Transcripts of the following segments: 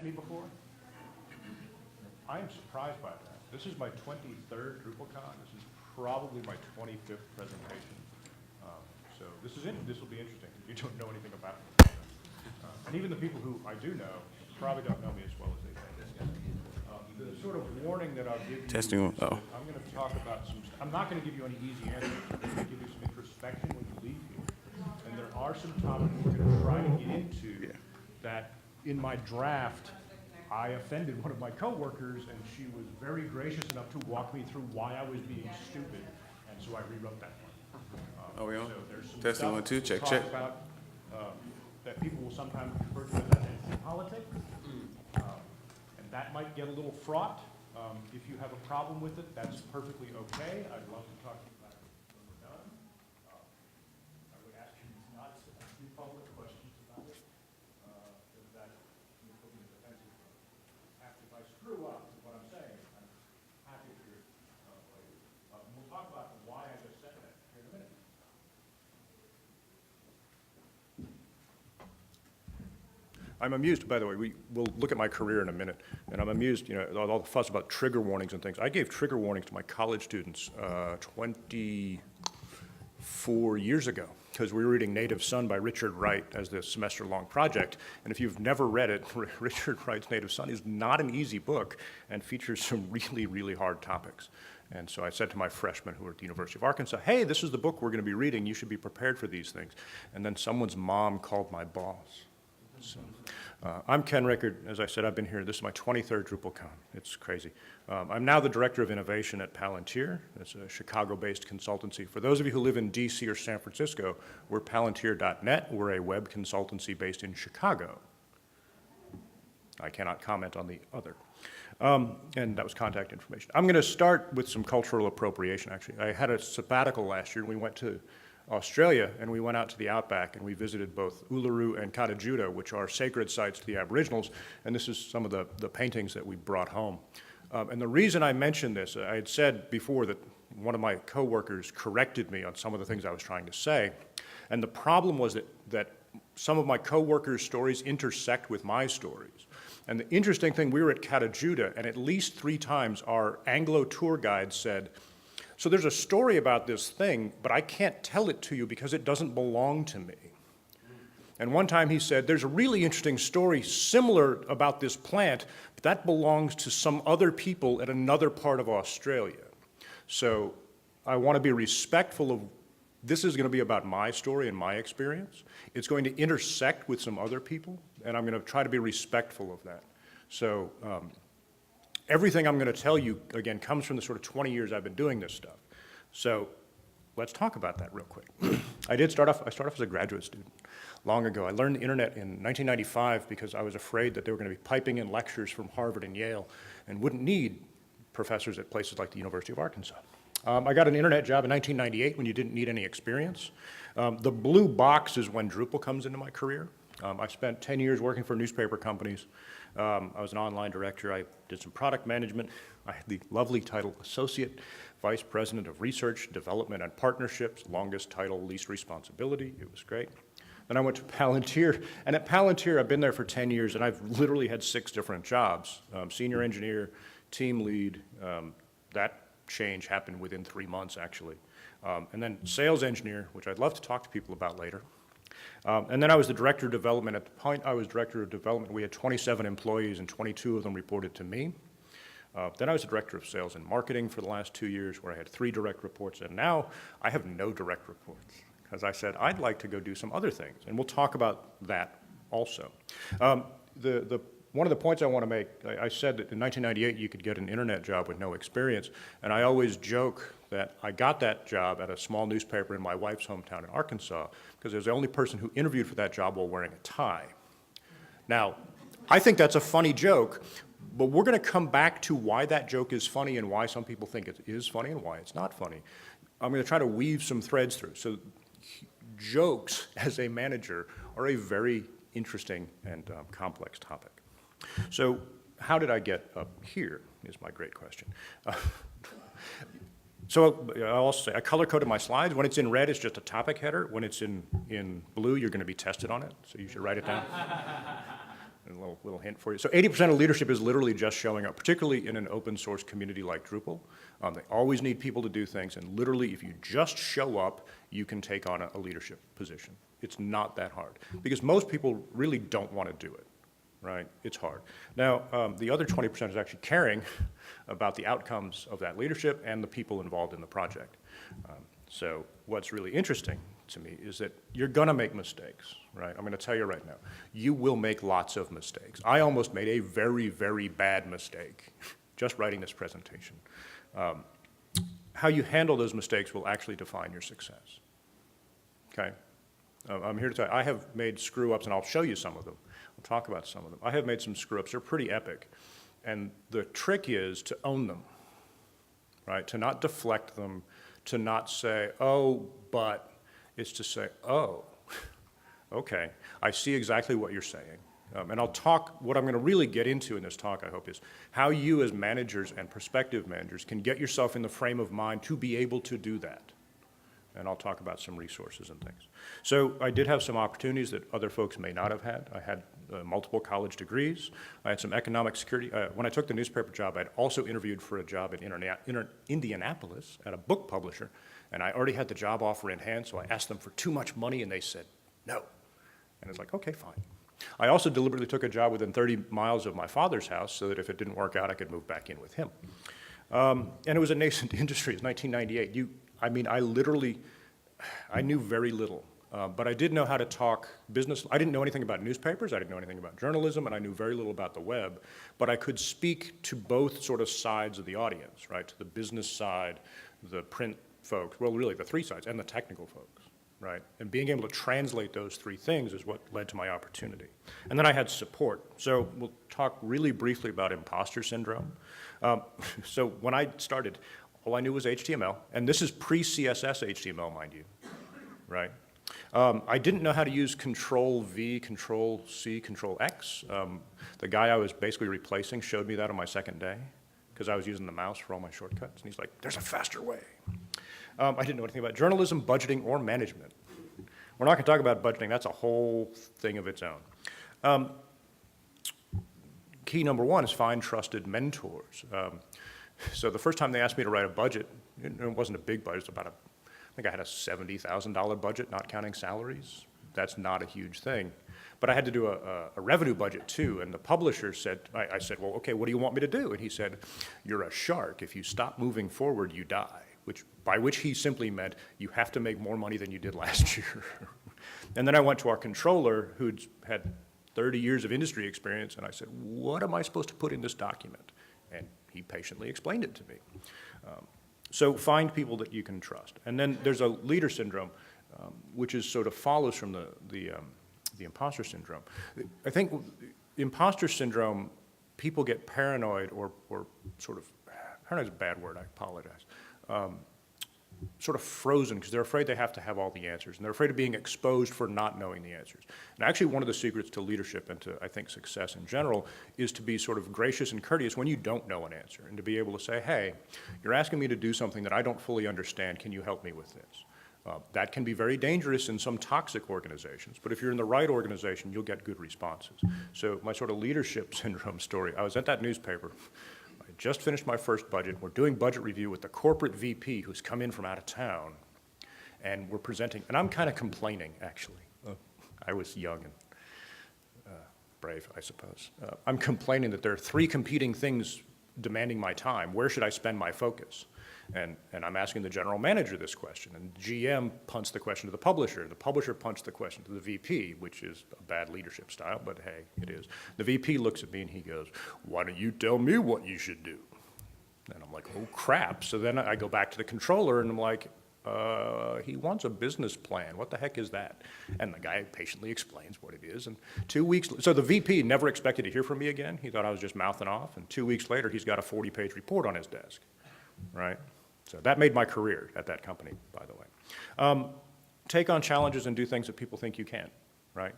met me before. I am surprised by that. This is my 23rd DrupalCon. This is probably my 25th presentation. So this will be interesting if you don't know anything about it. And even the people who I do know probably don't know me as well as they think. The sort of warning that I'll give you is I'm going to talk about I'm not going to give you any easy answers. I'm going to give you some introspection when you leave here. And there are some topics we're going to try to get into that in my draft, I offended one of my coworkers, and she was very gracious enough to walk me through why I was being stupid, and so I rewrote that one. Are we on? So there's some Testing stuff 1, 2, check, to check. talk about, that people will sometimes refer to as identity politics, and that might get a little fraught. If you have a problem with it, that's perfectly okay. I'd love to talk to you about it when we're done. I would ask you not to ask me public questions about it, because that will put me in a defensive mode. If I screw up with what I'm saying, I'm happy to hear it later. We'll talk about why I just said that here in a minute. I'm amused, by the way, we'll look at my career in a minute, and I'm amused, all the fuss about trigger warnings and things. I gave trigger warnings to my college students 24 years ago, because we were reading Native Son by Richard Wright as the semester-long project, and if you've never read it, Richard Wright's Native Son is not an easy book and features some really, really hard topics. And so I said to my freshmen who were at the University of Arkansas, hey, this is the book we're going to be reading, you should be prepared for these things. And then someone's mom called my boss. So, I'm Ken Rickard. As I said, I've been here. This is my 23rd DrupalCon. It's crazy. I'm now the Director of Innovation at Palantir. It's a Chicago-based consultancy. For those of you who live in DC or San Francisco, we're Palantir.net. We're a web consultancy based in Chicago. I cannot comment on the other. And that was contact information. I'm going to start with some cultural appropriation, actually. I had a sabbatical last year. We went to Australia, and we went out to the outback, and we visited both Uluru and Katajuda, which are sacred sites to the Aboriginals, and this is some of the paintings that we brought home. And the reason I mentioned this, I had said before that one of my coworkers corrected me on some of the things I was trying to say, and the problem was that some of my coworkers' stories intersect with my stories. And the interesting thing, we were at Katajuda, and at least 3 times our Anglo tour guide said, so there's a story about this thing, but I can't tell it to you because it doesn't belong to me. And one time he said, there's a really interesting story similar about this plant, but that belongs to some other people at another part of Australia. So I want to be respectful of, this is going to be about my story and my experience. It's going to intersect with some other people, and I'm going to try to be respectful of that. So everything I'm going to tell you, again, comes from the sort of 20 years I've been doing this stuff. So let's talk about that real quick. I started off as a graduate student long ago. I learned the internet in 1995 because I was afraid that they were going to be piping in lectures from Harvard and Yale and wouldn't need professors at places like the University of Arkansas. I got an internet job in 1998 when you didn't need any experience. The blue box is when Drupal comes into my career. I spent 10 years working for newspaper companies. I was an online director. I did some product management. I had the lovely title Associate Vice President of Research, Development, and Partnerships, longest title, least responsibility. It was great. Then I went to Palantir, and at Palantir I've been there for 10 years, and I've literally had 6 different jobs. Senior engineer, team lead, that change happened within 3 months, actually. And then sales engineer, which I'd love to talk to people about later. And then I was the director of development. At the point I was director of development, we had 27 employees, and 22 of them reported to me. Then I was the director of sales and marketing for the last 2 years, where I had 3 direct reports, and now I have no direct reports, because I said I'd like to go do some other things, and we'll talk about that also. One of the points I want to make, I said that in 1998 you could get an internet job with no experience, and I always joke that I got that job at a small newspaper in my wife's hometown in Arkansas because I was the only person who interviewed for that job while wearing a tie. Now, I think that's a funny joke, but we're going to come back to why that joke is funny and why some people think it is funny and why it's not funny. I'm going to try to weave some threads through. So jokes as a manager are a very interesting and complex topic. So how did I get up here is my great question. So I'll also say I color-coded my slides. When it's in red, it's just a topic header. When it's in blue, you're going to be tested on it, so you should write it down. a little hint for you. So 80% of leadership is literally just showing up, particularly in an open source community like Drupal. They always need people to do things, and literally if you just show up, you can take on a leadership position. It's not that hard, because most people really don't want to do it, right? It's hard. Now, the other 20% is actually caring about the outcomes of that leadership and the people involved in the project. So what's really interesting to me is that you're gonna make mistakes, right? I'm gonna tell you right now, you will make lots of mistakes. I almost made a very, very bad mistake just writing this presentation. How you handle those mistakes will actually define your success, okay? I'm here to tell you, I have made screw-ups, and I'll show you some of them. I'll talk about some of them. I have made some screw-ups. They're pretty epic. And the trick is to own them, right? To not deflect them, to not say, oh, but, it's to say, oh, okay, I see exactly what you're saying. And I'll talk, what I'm going to really get into in this talk, I hope, is how you as managers and prospective managers can get yourself in the frame of mind to be able to do that. And I'll talk about some resources and things. So I did have some opportunities that other folks may not have had. I had multiple college degrees. I had some economic security. When I took the newspaper job, I'd also interviewed for a job in Indianapolis at a book publisher, and I already had the job offer in hand, so I asked them for too much money, and they said no. And it's like, okay, fine. I also deliberately took a job within 30 miles of my father's house so that if it didn't work out, I could move back in with him. And it was a nascent industry. It was 1998. I knew very little, but I did know how to talk business. I didn't know anything about newspapers, I didn't know anything about journalism, and I knew very little about the web, but I could speak to both sort of sides of the audience, right? To the business side, the print folks, well, really the three sides, and the technical folks, right? And being able to translate those three things is what led to my opportunity. And then I had support. So we'll talk really briefly about imposter syndrome. So when I started, all I knew was HTML, and this is pre-CSS HTML, mind you, right? I didn't know how to use Control-V, Control-C, Control-X. The guy I was basically replacing showed me that on my second day, because I was using the mouse for all my shortcuts, and he's like, there's a faster way. I didn't know anything about journalism, budgeting, or management. We're not gonna talk about budgeting, that's a whole thing of its own. Key number one is find trusted mentors. So the first time they asked me to write a budget, it wasn't a big budget, it was about I think I had a $70,000 budget, not counting salaries. That's not a huge thing. But I had to do a revenue budget too, and the publisher said, I said, well, okay, what do you want me to do? And he said, you're a shark. If you stop moving forward, you die, by which he simply meant you have to make more money than you did last year. And then I went to our controller, who'd had 30 years of industry experience, and I said, what am I supposed to put in this document? And he patiently explained it to me. So find people that you can trust. And then there's a leader syndrome, which is sort of follows from the imposter syndrome. I think imposter syndrome, people get paranoid or sort of, paranoid is a bad word, I apologize, sort of frozen because they're afraid they have to have all the answers, and they're afraid of being exposed for not knowing the answers. And actually one of the secrets to leadership and to, I think, success in general is to be sort of gracious and courteous when you don't know an answer, and to be able to say, hey, you're asking me to do something that I don't fully understand, can you help me with this? That can be very dangerous in some toxic organizations, but if you're in the right organization, you'll get good responses. So my sort of leadership syndrome story, I was at that newspaper, I just finished my first budget. We're doing budget review with the corporate VP who's come in from out of town, and we're presenting, and I'm kind of complaining, actually. I was young and brave, I suppose. I'm complaining that there are three competing things demanding my time. Where should I spend my focus? And I'm asking the general manager this question, and GM punts the question to the publisher punts the question to the VP, which is a bad leadership style, but hey, it is. The VP looks at me and he goes, why don't you tell me what you should do? And I'm like, oh crap. So then I go back to the controller and I'm like, he wants a business plan. What the heck is that? And the guy patiently explains what it is. And 2 weeks, so the VP never expected to hear from me again. He thought I was just mouthing off. And 2 weeks later, he's got a 40-page report on his desk, right? So that made my career at that company, by the way. Take on challenges and do things that people think you can't, right?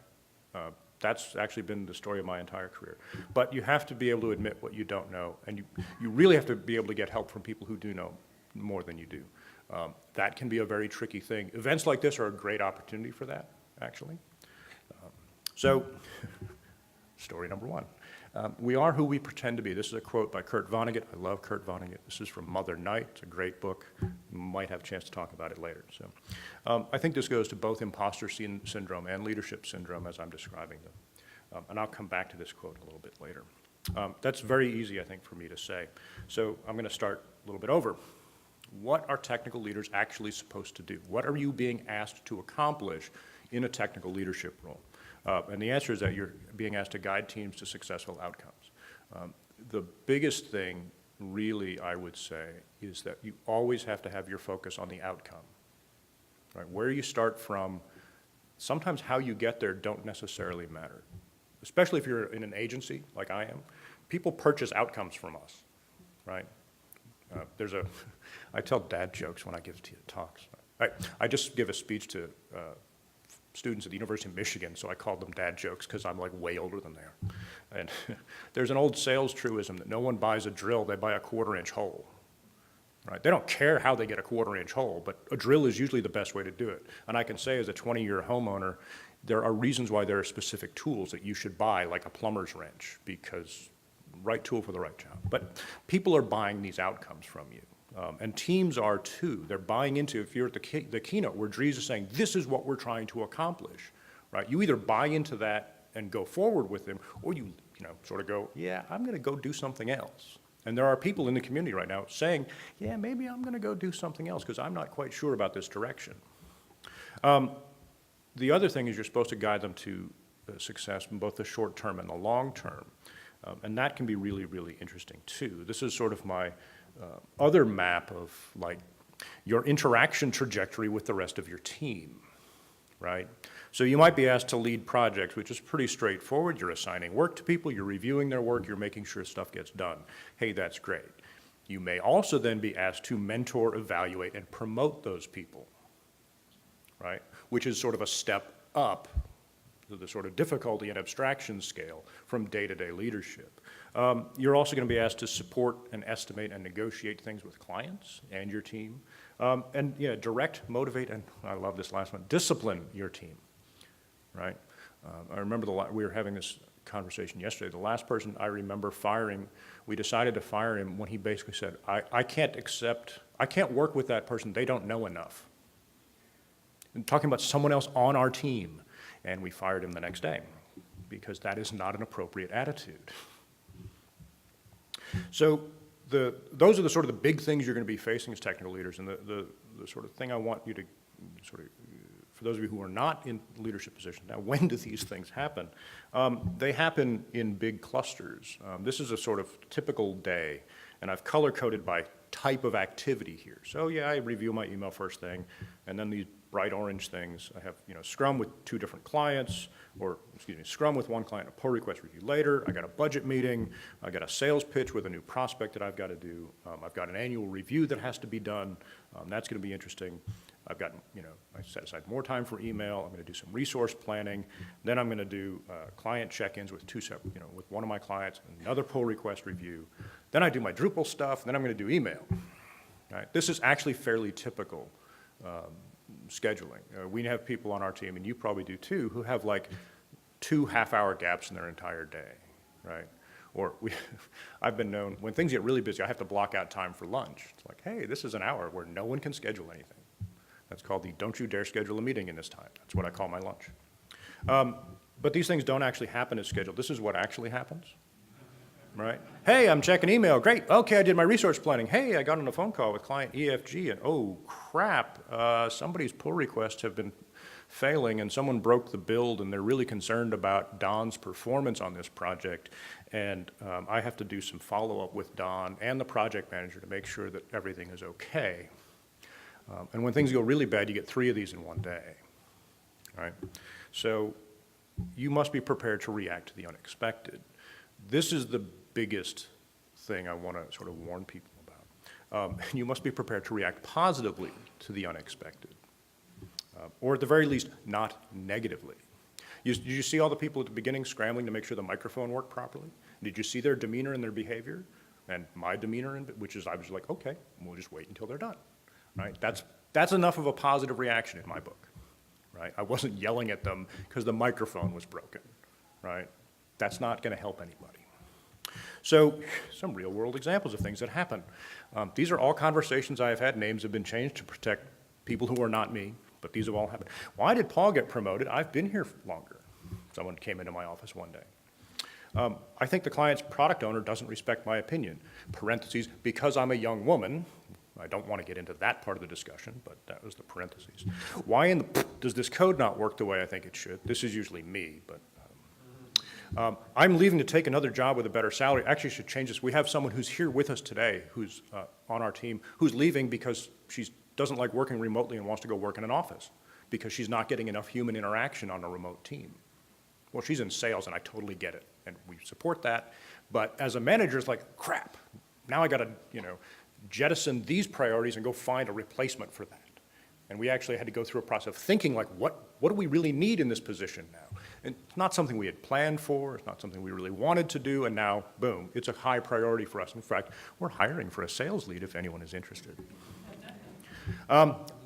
That's actually been the story of my entire career. But you have to be able to admit what you don't know, and you really have to be able to get help from people who do know more than you do. That can be a very tricky thing. Events like this are a great opportunity for that, actually. So story number one. We are who we pretend to be. This is a quote by Kurt Vonnegut. I love Kurt Vonnegut. This is from Mother Night. It's a great book. You might have a chance to talk about it later. So, I think this goes to both imposter syndrome and leadership syndrome as I'm describing them. And I'll come back to this quote a little bit later. That's very easy, I think, for me to say. So I'm going to start a little bit over. What are technical leaders actually supposed to do? What are you being asked to accomplish in a technical leadership role? And the answer is that you're being asked to guide teams to successful outcomes. The biggest thing, really, I would say, is that you always have to have your focus on the outcome. Right? Where you start from, sometimes how you get there don't necessarily matter. Especially if you're in an agency, like I am. People purchase outcomes from us, right? I tell dad jokes when I give talks. I just give a speech to students at the University of Michigan, so I called them dad jokes because I'm like way older than they are. And there's an old sales truism that no one buys a drill, they buy a 1/4-inch hole. Right? They don't care how they get a 1/4-inch hole, but a drill is usually the best way to do it. And I can say as a 20-year homeowner, there are reasons why there are specific tools that you should buy, like a plumber's wrench, because right tool for the right job. But people are buying these outcomes from you. And teams are too. They're buying into, if you're at the keynote where Dries is saying, this is what we're trying to accomplish, right? You either buy into that and go forward with them, or you sort of go, yeah, I'm going to go do something else. And there are people in the community right now saying, yeah, maybe I'm going to go do something else because I'm not quite sure about this direction. The other thing is you're supposed to guide them to success in both the short term and the long term. And that can be really, really interesting too. This is sort of my other map of like your interaction trajectory with the rest of your team, right? So you might be asked to lead projects, which is pretty straightforward. You're assigning work to people, you're reviewing their work, you're making sure stuff gets done. Hey, that's great. You may also then be asked to mentor, evaluate, and promote those people, right? Which is sort of a step up to the sort of difficulty and abstraction scale from day-to-day leadership. You're also going to be asked to support and estimate and negotiate things with clients and your team. And yeah, direct, motivate, and I love this last one, discipline your team, right? I remember we were having this conversation yesterday. The last person I remember firing, we decided to fire him when he basically said, I can't work with that person, they don't know enough. And talking about someone else on our team. And we fired him the next day because that is not an appropriate attitude. So those are the sort of the big things you're going to be facing as technical leaders. And the sort of thing I want you to sort of, for those of you who are not in leadership positions, now when do these things happen? They happen in big clusters. This is a sort of typical day, and I've color-coded by type of activity here. So yeah, I review my email first thing, and then these bright orange things. I have Scrum with 2 different clients, or excuse me, Scrum with 1 client, a pull request review later. I got a budget meeting. I got a sales pitch with a new prospect that I've got to do. I've got an annual review that has to be done. That's going to be interesting. I've got, I set aside more time for email. I'm going to do some resource planning. Then I'm going to do client check-ins with 2 separate, with one of my clients, another pull request review. Then I do my Drupal stuff. Then I'm going to do email. Right? This is actually fairly typical scheduling. We have people on our team, and you probably do too, who have like 2 half-hour gaps in their entire day, right? Or I've been known, when things get really busy, I have to block out time for lunch. It's like, hey, this is an hour where no one can schedule anything. That's called the don't you dare schedule a meeting in this time. That's what I call my lunch. But these things don't actually happen as scheduled. This is what actually happens, right? Hey, I'm checking email. Great. Okay, I did my resource planning. Hey, I got on a phone call with client EFG, and oh, crap, somebody's pull requests have been failing, and someone broke the build, and they're really concerned about Don's performance on this project. And I have to do some follow-up with Don and the project manager to make sure that everything is okay. And when things go really bad, you get 3 of these in one day, right? So you must be prepared to react to the unexpected. This is the biggest thing I want to sort of warn people about. You must be prepared to react positively to the unexpected, or at the very least, not negatively. Did you see all the people at the beginning scrambling to make sure the microphone worked properly? Did you see their demeanor and their behavior? And my demeanor, which is I was like, okay, we'll just wait until they're done. Right? That's enough of a positive reaction in my book, right? I wasn't yelling at them because the microphone was broken, right? That's not going to help anybody. So some real world examples of things that happen. These are all conversations I have had. Names have been changed to protect people who are not me, but these have all happened. Why did Paul get promoted? I've been here longer. Someone came into my office one day. I think the client's product owner doesn't respect my opinion. Parentheses, because I'm a young woman. I don't want to get into that part of the discussion, but that was the parentheses. Why in the does this code not work the way I think it should? This is usually me, but I'm leaving to take another job with a better salary. Actually, I should change this. We have someone who's here with us today, who's on our team, who's leaving because she doesn't like working remotely and wants to go work in an office because she's not getting enough human interaction on a remote team. Well, she's in sales, and I totally get it, and we support that. But as a manager, it's like, crap, now I got to, jettison these priorities and go find a replacement for that. And we actually had to go through a process of thinking, like, what do we really need in this position now? And it's not something we had planned for, it's not something we really wanted to do, and now, boom, it's a high priority for us. In fact, we're hiring for a sales lead if anyone is interested.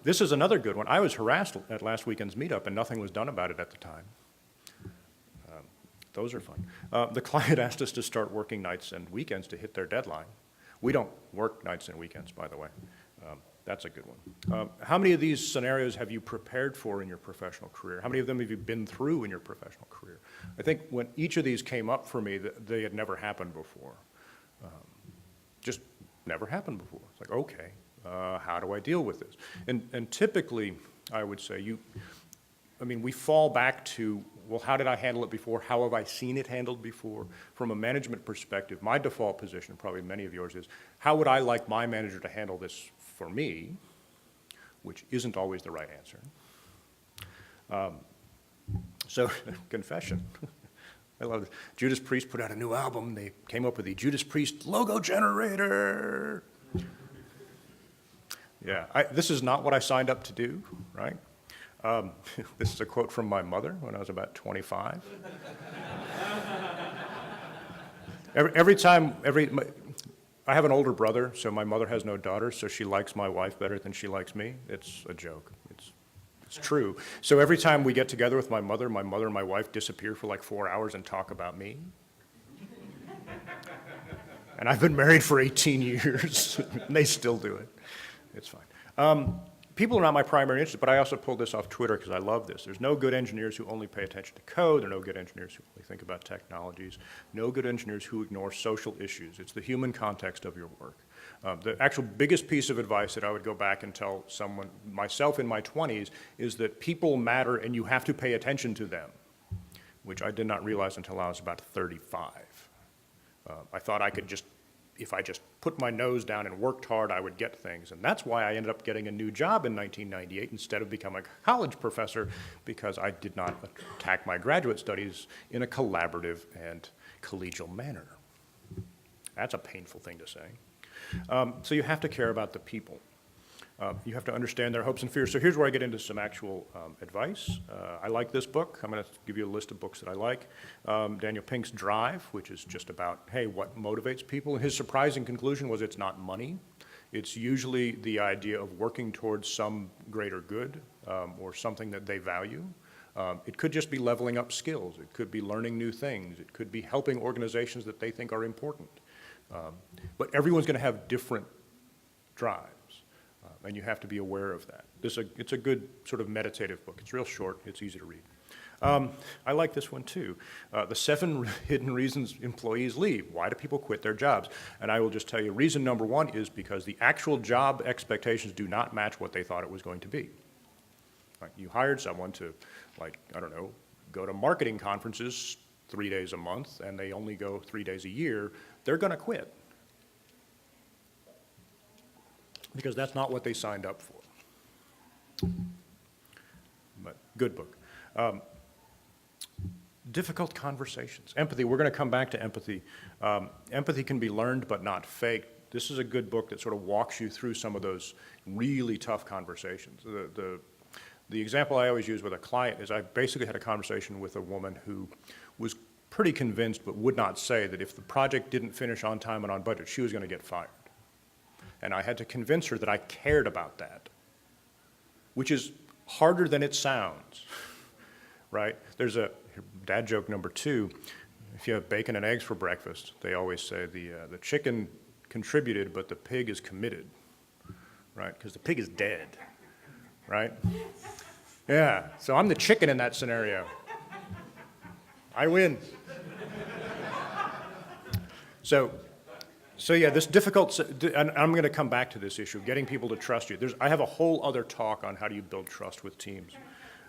This is another good one. I was harassed at last weekend's meetup, and nothing was done about it at the time. Those are fun. The client asked us to start working nights and weekends to hit their deadline. We don't work nights and weekends, by the way. That's a good one. How many of these scenarios have you prepared for in your professional career? How many of them have you been through in your professional career? I think when each of these came up for me, they had never happened before. Just never happened before. It's like, okay, how do I deal with this? And typically, I would say we fall back to, well, how did I handle it before? How have I seen it handled before? From a management perspective, my default position, probably many of yours, is how would I like my manager to handle this for me, which isn't always the right answer. So, confession. I love this. Judas Priest put out a new album. They came up with the Judas Priest logo generator. Yeah, this is not what I signed up to do, right? This is a quote from my mother when I was about 25. I have an older brother, so my mother has no daughters, so she likes my wife better than she likes me. It's a joke. It's true. So every time we get together with my mother and my wife disappear for like 4 hours and talk about me. And I've been married for 18 years, and they still do it. It's fine. People are not my primary interest, but I also pulled this off Twitter because I love this. There's no good engineers who only pay attention to code. There are no good engineers who only think about technologies. No good engineers who ignore social issues. It's the human context of your work. The actual biggest piece of advice that I would go back and tell someone, myself in my 20s, is that people matter and you have to pay attention to them, which I did not realize until I was about 35. I thought I could if I just put my nose down and worked hard, I would get things. And that's why I ended up getting a new job in 1998 instead of becoming a college professor, because I did not attack my graduate studies in a collaborative and collegial manner. That's a painful thing to say. So you have to care about the people. You have to understand their hopes and fears. So here's where I get into some actual advice. I like this book. I'm going to give you a list of books that I like. Daniel Pink's Drive, which is just about, hey, what motivates people? And his surprising conclusion was it's not money. It's usually the idea of working towards some greater good or something that they value. It could just be leveling up skills. It could be learning new things. It could be helping organizations that they think are important. But everyone's going to have different drives. And you have to be aware of that. It's a good sort of meditative book. It's real short. It's easy to read. I like this one too. The 7 hidden reasons employees leave. Why do people quit their jobs? And I will just tell you, reason number 1 is because the actual job expectations do not match what they thought it was going to be. Like, you hired someone to, go to marketing conferences 3 days a month, and they only go 3 days a year. They're going to quit. Because that's not what they signed up for. But good book. Difficult conversations. Empathy, we're going to come back to empathy. Empathy can be learned but not faked. This is a good book that sort of walks you through some of those really tough conversations. The example I always use with a client is I basically had a conversation with a woman who was pretty convinced but would not say that if the project didn't finish on time and on budget, she was going to get fired. And I had to convince her that I cared about that, which is harder than it sounds, right? There's a dad joke number 2. if you have bacon and eggs for breakfast, they always say the chicken contributed, but the pig is committed, right? Because the pig is dead, right? Yeah, so I'm the chicken in that scenario. I win. So yeah, this difficult, and I'm going to come back to this issue, getting people to trust you. I have a whole other talk on how do you build trust with teams.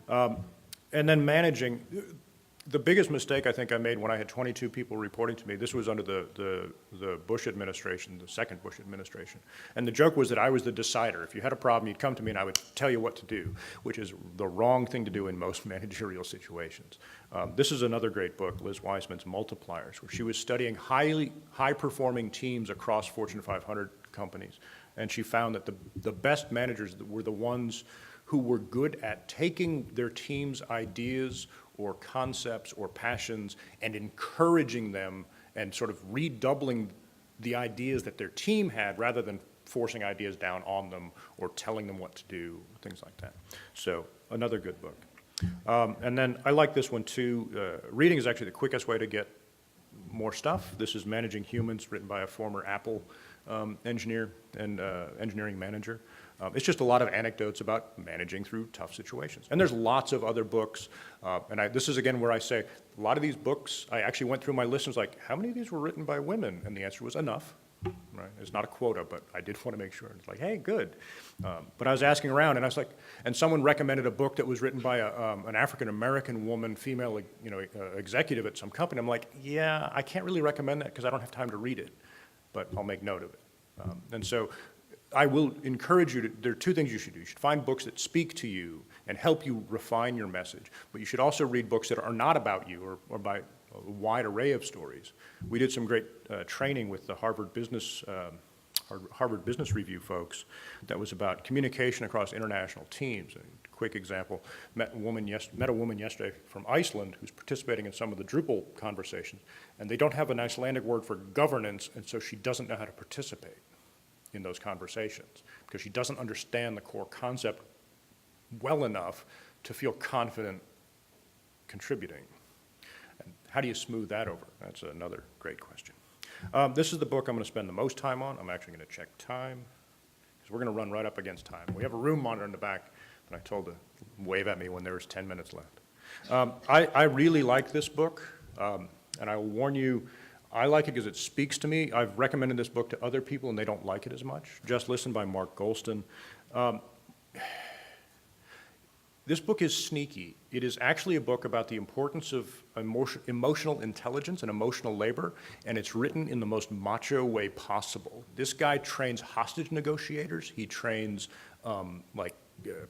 And then managing. The biggest mistake I think I made when I had 22 people reporting to me, this was under the Bush administration, the second Bush administration. And the joke was that I was the decider. If you had a problem, you'd come to me and I would tell you what to do, which is the wrong thing to do in most managerial situations. This is another great book, Liz Wiseman's Multipliers, where she was studying high-performing teams across Fortune 500 companies. And she found that the best managers were the ones who were good at taking their team's ideas or concepts or passions and encouraging them and sort of redoubling the ideas that their team had rather than forcing ideas down on them or telling them what to do, things like that. So another good book. And then I like this one too. Reading is actually the quickest way to get more stuff. This is Managing Humans, written by a former Apple engineer and engineering manager. It's just a lot of anecdotes about managing through tough situations. And there's lots of other books. This is, again, where I say a lot of these books, I actually went through my list and was like, how many of these were written by women? And the answer was enough. Right? It's not a quota, but I did want to make sure. It's like, hey, good. But I was asking around, and I was like, and someone recommended a book that was written by an African-American woman, female, executive at some company. I'm like, yeah, I can't really recommend that because I don't have time to read it, but I'll make note of it. And so I will encourage you there are two things you should do. You should find books that speak to you and help you refine your message, but you should also read books that are not about you or by a wide array of stories. We did some great training with the Harvard Business Review folks that was about communication across international teams. A quick example, met a woman yesterday from Iceland who's participating in some of the Drupal conversations, and they don't have an Icelandic word for governance, and so she doesn't know how to participate in those conversations because she doesn't understand the core concept well enough to feel confident contributing. And how do you smooth that over? That's another great question. This is the book I'm going to spend the most time on. I'm actually going to check time because we're going to run right up against time. We have a room monitor in the back that I told to wave at me when there was 10 minutes left. I really like this book, and I will warn you, I like it because it speaks to me. I've recommended this book to other people and they don't like it as much. Just Listen by Mark Golston. This book is sneaky. It is actually a book about the importance of emotional intelligence and emotional labor, and it's written in the most macho way possible. This guy trains hostage negotiators. He trains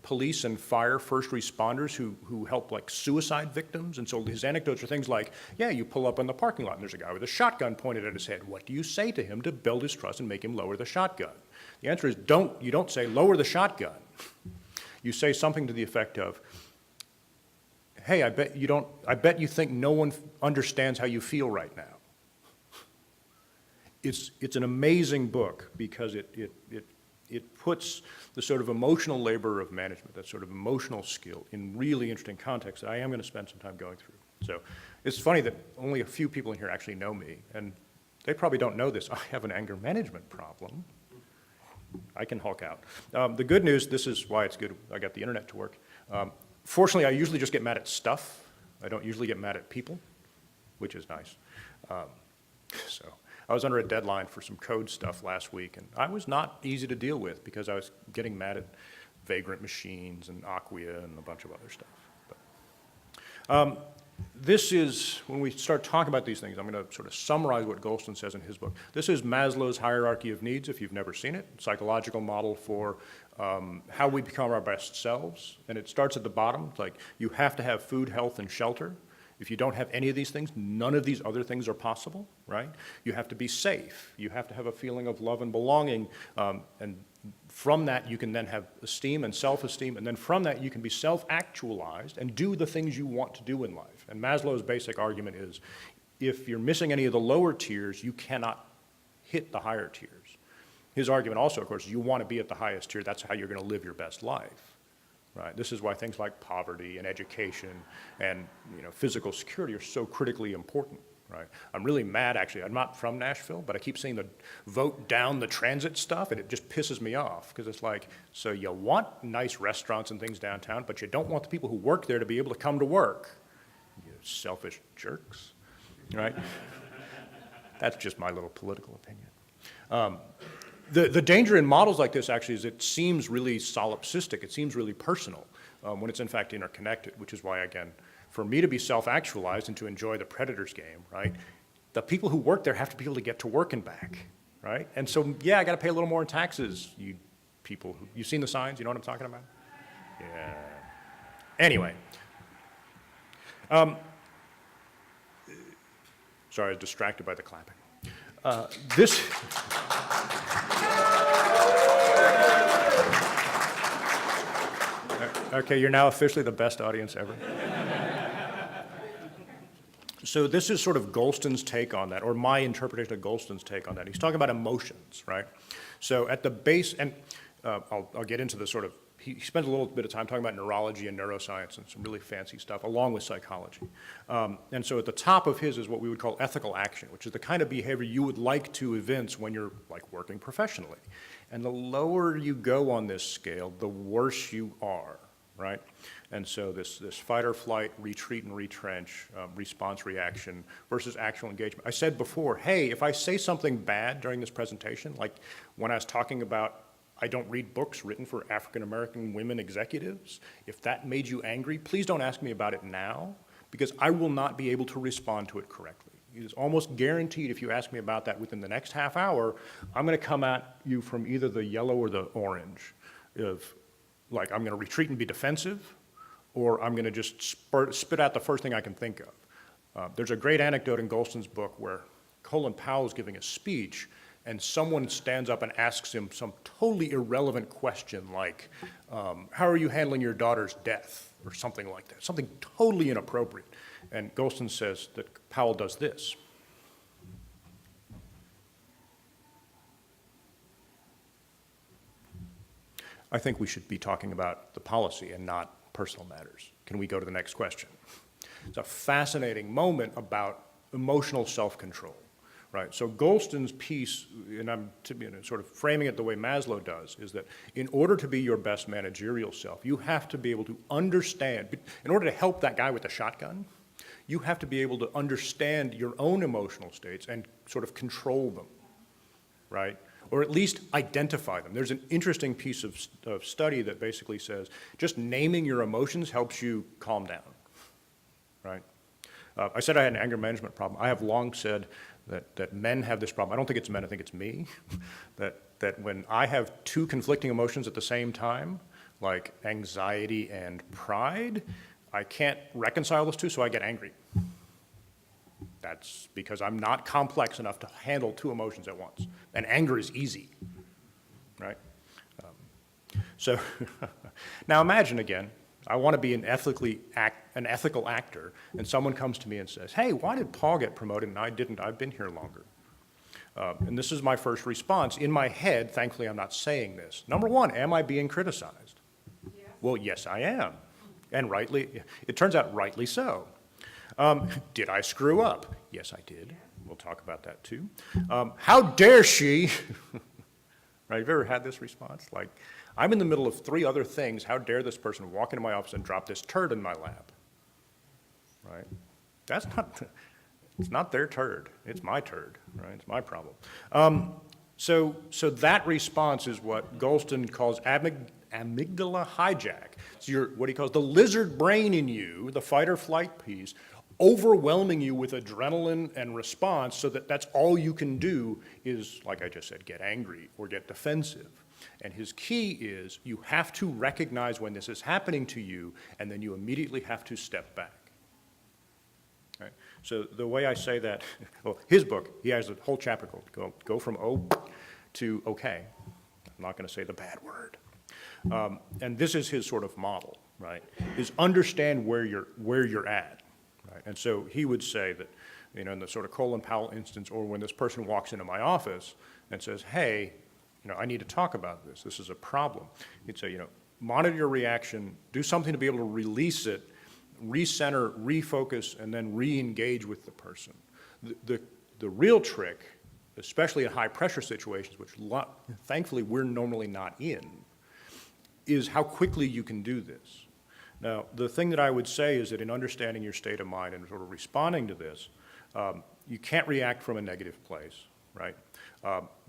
police and fire first responders who help suicide victims. And so his anecdotes are things like, yeah, you pull up in the parking lot and there's a guy with a shotgun pointed at his head. What do you say to him to build his trust and make him lower the shotgun? The answer is you don't say lower the shotgun. You say something to the effect of, hey, I bet you think no one understands how you feel right now. It's an amazing book because it puts the sort of emotional labor of management, that sort of emotional skill, in really interesting context that I am going to spend some time going through. So it's funny that only a few people in here actually know me, and they probably don't know this. I have an anger management problem. I can hulk out. The good news, this is why it's good I got the internet to work. Fortunately, I usually just get mad at stuff. I don't usually get mad at people, which is nice. So I was under a deadline for some code stuff last week, and I was not easy to deal with because I was getting mad at Vagrant Machines and Acquia and a bunch of other stuff. But, this is, when we start talking about these things, I'm going to sort of summarize what Golston says in his book. This is Maslow's hierarchy of needs, if you've never seen it, psychological model for how we become our best selves. And it starts at the bottom. It's like you have to have food, health, and shelter. If you don't have any of these things, none of these other things are possible, right? You have to be safe. You have to have a feeling of love and belonging. And from that, you can then have esteem and self-esteem. And then from that, you can be self-actualized and do the things you want to do in life. And Maslow's basic argument is, if you're missing any of the lower tiers, you cannot hit the higher tiers. His argument also, of course, is you want to be at the highest tier. That's how you're going to live your best life. Right? This is why things like poverty and education and physical security are so critically important. right? I'm really mad, actually. I'm not from Nashville, but I keep seeing the vote down the transit stuff, and it just pisses me off, because it's like, so you want nice restaurants and things downtown, but you don't want the people who work there to be able to come to work. You selfish jerks, right? That's just my little political opinion. The danger in models like this, actually, is it seems really solipsistic. It seems really personal when it's, in fact, interconnected, which is why, again, for me to be self-actualized and to enjoy the predator's game, right, the people who work there have to be able to get to work and back, right? And so, yeah, I got to pay a little more in taxes, you people. You've seen the signs? You know what I'm talking about? Yeah. Anyway. Sorry, I was distracted by the clapping. Okay, you're now officially the best audience ever. So this is sort of Golston's take on that, or my interpretation of Golston's take on that. He's talking about emotions, right? So at the base, and I'll get into the sort of, he spent a little bit of time talking about neurology and neuroscience and some really fancy stuff, along with psychology. And so at the top of his is what we would call ethical action, which is the kind of behavior you would like to evince when you're like working professionally. And the lower you go on this scale, the worse you are, right? And so this fight or flight, retreat and retrench, response reaction versus actual engagement. I said before, hey, if I say something bad during this presentation, like when I was talking about I don't read books written for African-American women executives, if that made you angry, please don't ask me about it now, because I will not be able to respond to it correctly. It is almost guaranteed if you ask me about that within the next half hour, I'm gonna come at you from either the yellow or the orange of, like, I'm gonna retreat and be defensive, or I'm gonna just spit out the first thing I can think of. There's a great anecdote in Golston's book where Colin Powell is giving a speech, and someone stands up and asks him some totally irrelevant question like, how are you handling your daughter's death? Or something like that, something totally inappropriate. And Golston says that Powell does this. I think we should be talking about the policy and not personal matters. Can we go to the next question? It's a fascinating moment about emotional self-control. Right, so Golston's piece, and I'm sort of framing it the way Maslow does, is that in order to be your best managerial self, you have to be able to understand, in order to help that guy with the shotgun, you have to be able to understand your own emotional states and sort of control them, right? Or at least identify them. There's an interesting piece of study that basically says just naming your emotions helps you calm down, right? I said I had an anger management problem. I have long said that men have this problem. I don't think it's men, I think it's me. that when I have two conflicting emotions at the same time, like anxiety and pride, I can't reconcile those two, so I get angry. That's because I'm not complex enough to handle two emotions at once. And anger is easy, right? So now imagine again, I want to be an ethical actor, and someone comes to me and says, hey, why did Paul get promoted and I didn't? I've been here longer. And this is my first response. In my head, thankfully I'm not saying this. Number one, am I being criticized? Yeah. Well, yes, I am. And rightly, it turns out rightly so. Did I screw up? Yes, I did. We'll talk about that too. How dare she? Right, have you ever had this response? Like, I'm in the middle of three other things. How dare this person walk into my office and drop this turd in my lap? Right? That's not, it's not their turd. It's my turd, right? It's my problem. So that response is what Golston calls amygdala hijack. So what he calls the lizard brain in you, the fight or flight piece, overwhelming you with adrenaline and response so that that's all you can do is, like I just said, get angry or get defensive. And his key is you have to recognize when this is happening to you, and then you immediately have to step back. Right? So the way I say that, well, his book, he has a whole chapter called Go from O to OK. I'm not going to say the bad word. And this is his sort of model, right, is understand where you're at. Right? And so he would say that, in the sort of Colin Powell instance, or when this person walks into my office and says, hey, I need to talk about this. This is a problem. He'd say, monitor your reaction, do something to be able to release it, recenter, refocus, and then re-engage with the person. The real trick, especially in high-pressure situations, which thankfully we're normally not in, is how quickly you can do this. Now, the thing that I would say is that in understanding your state of mind and sort of responding to this, you can't react from a negative place, right?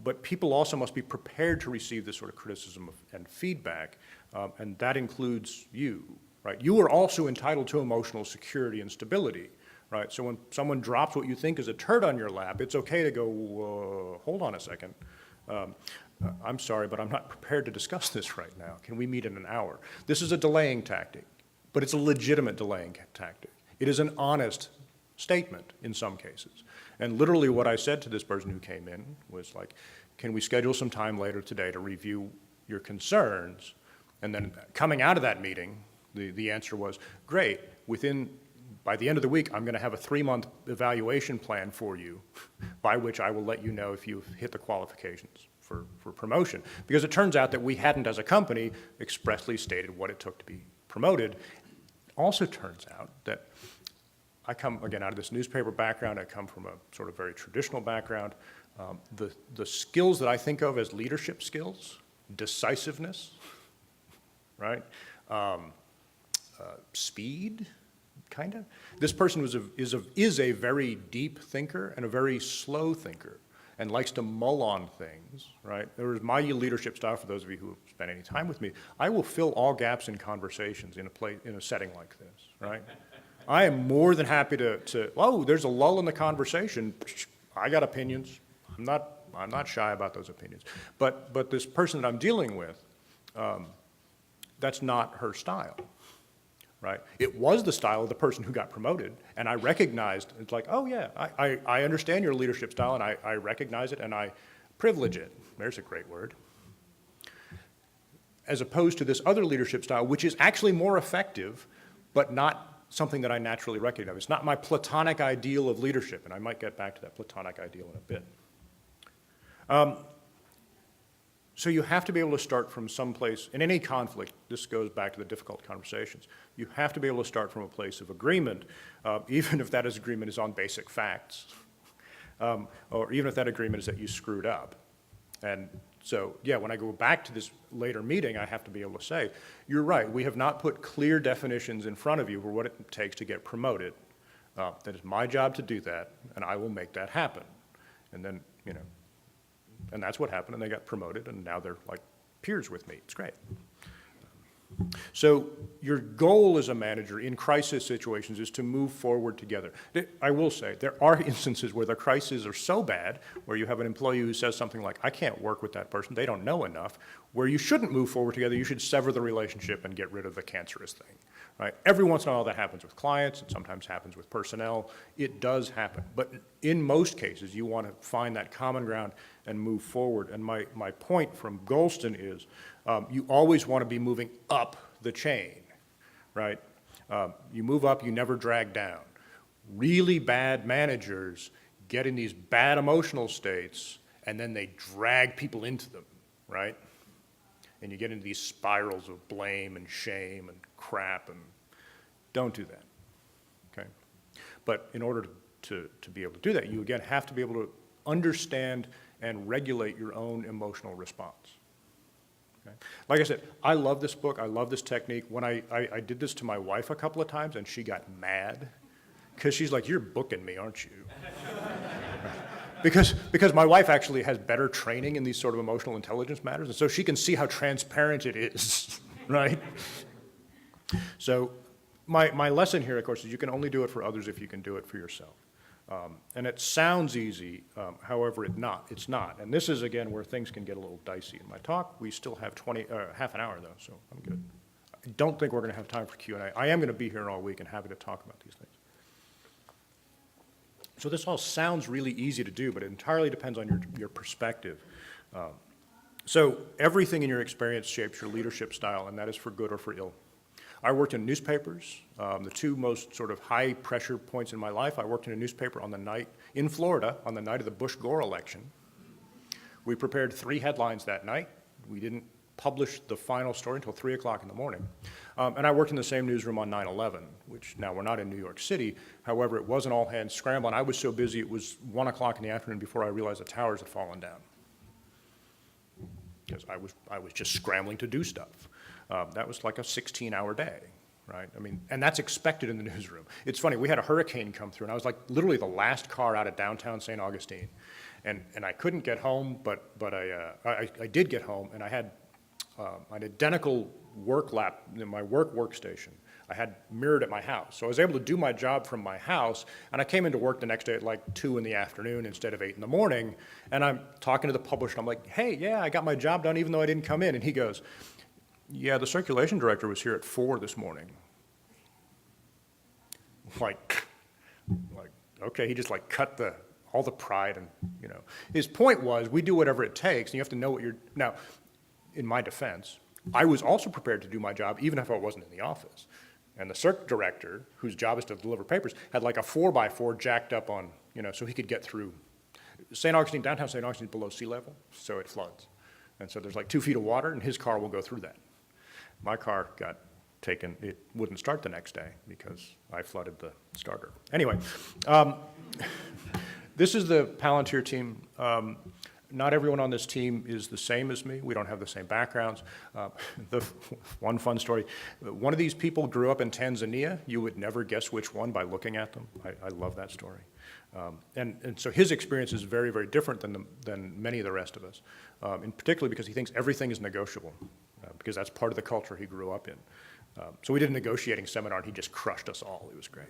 But people also must be prepared to receive this sort of criticism and feedback, and that includes you, right? You are also entitled to emotional security and stability, right? So when someone drops what you think is a turd on your lap, it's okay to go, hold on a second. I'm sorry, but I'm not prepared to discuss this right now. Can we meet in an hour? This is a delaying tactic, but it's a legitimate delaying tactic. It is an honest statement in some cases. And literally what I said to this person who came in was like, can we schedule some time later today to review your concerns? And then coming out of that meeting, the answer was, great, by the end of the week, I'm going to have a 3-month evaluation plan for you, by which I will let you know if you've hit the qualifications for promotion. Because it turns out that we hadn't, as a company, expressly stated what it took to be promoted. Also turns out that I come, again, out of this newspaper background. I come from a sort of very traditional background. The skills that I think of as leadership skills, decisiveness, right? Speed, kind of. This person is a very deep thinker and a very slow thinker and likes to mull on things, right? There is my leadership style, for those of you who have spent any time with me. I will fill all gaps in conversations in a setting like this, right? I am more than happy oh, there's a lull in the conversation. I got opinions. I'm not shy about those opinions. But this person that I'm dealing with, that's not her style, right? It was the style of the person who got promoted, and I recognized, it's like, oh yeah, I understand your leadership style, and I recognize it, and I privilege it. There's a great word. As opposed to this other leadership style, which is actually more effective, but not something that I naturally recognize. It's not my platonic ideal of leadership, and I might get back to that platonic ideal in a bit. So you have to be able to start from some place. In any conflict, this goes back to the difficult conversations, you have to be able to start from a place of agreement, even if that agreement is on basic facts, or even if that agreement is that you screwed up. And so, yeah, when I go back to this later meeting, I have to be able to say, you're right, we have not put clear definitions in front of you for what it takes to get promoted. That is my job to do that, and I will make that happen. And then, and that's what happened, and they got promoted, and now they're like peers with me. It's great. So your goal as a manager in crisis situations is to move forward together. I will say, there are instances where the crises are so bad, where you have an employee who says something like, I can't work with that person, they don't know enough, where you shouldn't move forward together, you should sever the relationship and get rid of the cancerous thing, right? Every once in a while that happens with clients, it sometimes happens with personnel, it does happen. But in most cases, you want to find that common ground and move forward. And my point from Golston is, you always want to be moving up the chain, right? You move up, you never drag down. Really bad managers get in these bad emotional states, and then they drag people into them, right? And you get into these spirals of blame and shame and crap, and don't do that, okay? But in order to be able to do that, you again have to be able to understand and regulate your own emotional response. Okay. Like I said, I love this book, I love this technique. When I did this to my wife a couple of times, and she got mad, because she's like, you're booking me, aren't you? Because my wife actually has better training in these sort of emotional intelligence matters, and so she can see how transparent it is, right? So my lesson here, of course, is you can only do it for others if you can do it for yourself. And it sounds easy, however, it's not. And this is, again, where things can get a little dicey. In my talk, we still have half an hour, though, so I'm good. I don't think we're going to have time for Q&A. I am going to be here all week and happy to talk about these things. So this all sounds really easy to do, but it entirely depends on your perspective. So everything in your experience shapes your leadership style, and that is for good or for ill. I worked in newspapers. The two most sort of high pressure points in my life, I worked in a newspaper on the night, in Florida, on the night of the Bush-Gore election. We prepared 3 headlines that night. We didn't publish the final story until 3 o'clock in the morning. And I worked in the same newsroom on 9/11, which now we're not in New York City. However, it was an all-hands scramble, and I was so busy it was 1 o'clock in the afternoon before I realized the towers had fallen down. Because I was just scrambling to do stuff. That was like a 16-hour day, right? I mean, and that's expected in the newsroom. It's funny, we had a hurricane come through, and I was like literally the last car out of downtown St. Augustine. And I couldn't get home, but I did get home, and I had an identical work lap in my workstation. I had mirrored at my house. So I was able to do my job from my house, and I came into work the next day at like 2 in the afternoon instead of 8 in the morning, and I'm talking to the publisher, and I'm like, hey, yeah, I got my job done even though I didn't come in. And he goes, yeah, the circulation director was here at 4 this morning. Like, okay, he just like cut all the pride, and, you know. His point was, we do whatever it takes, and you have to know what you're, now, in my defense, I was also prepared to do my job even if I wasn't in the office. And the circ director, whose job is to deliver papers, had like a 4x4 jacked up on, you know, so he could get through. St. Augustine, downtown St. Augustine is below sea level, so it floods. And so there's like 2 feet of water, and his car will go through that. My car got taken, it wouldn't start the next day because I flooded the starter. Anyway, this is the Palantir team. Not everyone on this team is the same as me. We don't have the same backgrounds. One fun story, one of these people grew up in Tanzania. You would never guess which one by looking at them. I love that story. And so his experience is very, very different than many of the rest of us, and particularly because he thinks everything is negotiable, because that's part of the culture he grew up in. So we did a negotiating seminar, and he just crushed us all. It was great.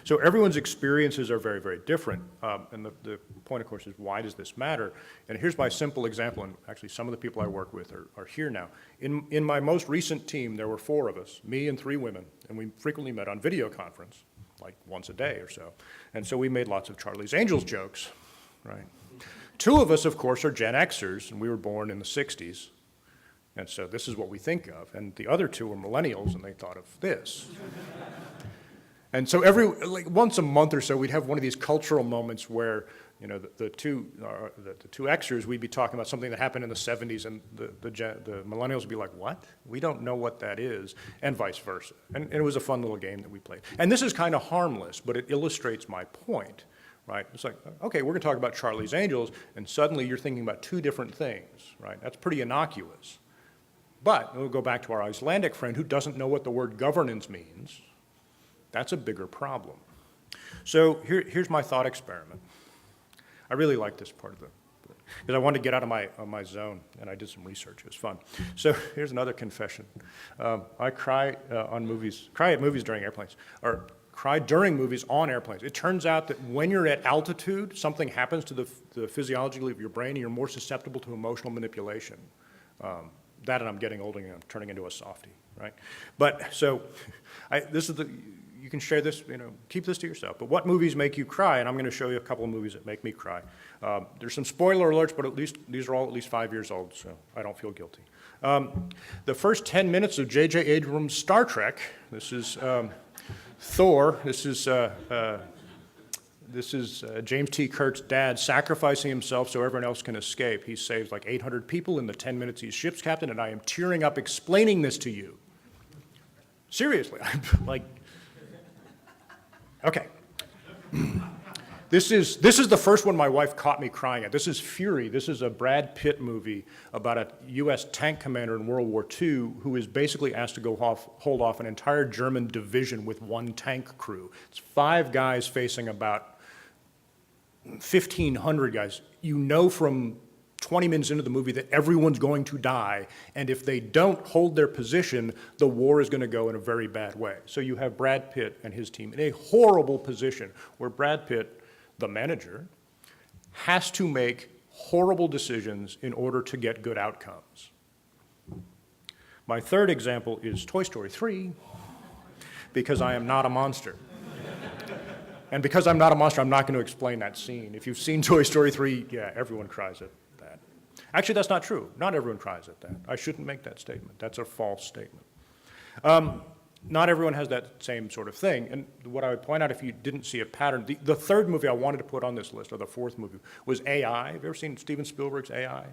So everyone's experiences are very, very different. And the point, of course, is why does this matter? And here's my simple example, and actually some of the people I work with are here now. In my most recent team, there were 4 of us, me and 3 women, and we frequently met on video conference, like once a day or so. And so we made lots of Charlie's Angels jokes, right? 2 of us, of course, are Gen Xers, and we were born in the 60s. And so this is what we think of. And the other 2 were millennials, and they thought of this. And so like once a month or so, we'd have one of these cultural moments where, you know, the two Xers, we'd be talking about something that happened in the 70s, and the millennials would be like, what? We don't know what that is, and vice versa. And it was a fun little game that we played. And this is kind of harmless, but it illustrates my point, right? It's like, okay, we're going to talk about Charlie's Angels, and suddenly you're thinking about 2 different things, right? That's pretty innocuous. But we'll go back to our Icelandic friend who doesn't know what the word governance means. That's a bigger problem. So here's my thought experiment. I really like this part of because I wanted to get out of my zone, and I did some research. It was fun. So here's another confession. I cry at movies during airplanes, or cry during movies on airplanes. It turns out that when you're at altitude, something happens to the physiology of your brain, and you're more susceptible to emotional manipulation. That, and I'm getting older, and I'm turning into a softie, right? But so, you can share this, you know, keep this to yourself. But what movies make you cry? And I'm going to show you a couple of movies that make me cry. There's some spoiler alerts, but at least these are all at least 5 years old, so I don't feel guilty. The first 10 minutes of J.J. Abrams' Star Trek. This is Thor. This is James T. Kirk's dad sacrificing himself so everyone else can escape. He saves like 800 people in the 10 minutes he's ship's captain, and I am tearing up explaining this to you. Seriously, I'm like, okay. This is the first one my wife caught me crying at. This is Fury. This is a Brad Pitt movie about a U.S. tank commander in World War II who is basically asked to hold off an entire German division with 1 tank crew. It's 5 guys facing about 1,500 guys. You know from 20 minutes into the movie that everyone's going to die, and if they don't hold their position, the war is going to go in a very bad way. So you have Brad Pitt and his team in a horrible position where Brad Pitt, the manager, has to make horrible decisions in order to get good outcomes. My third example is Toy Story 3, because I am not a monster. And because I'm not a monster, I'm not going to explain that scene. If you've seen Toy Story 3, yeah, everyone cries at that. Actually, that's not true. Not everyone cries at that. I shouldn't make that statement. That's a false statement. Not everyone has that same sort of thing. And what I would point out, if you didn't see a pattern, the third movie I wanted to put on this list, or the 4th movie, was AI. Have you ever seen Steven Spielberg's AI?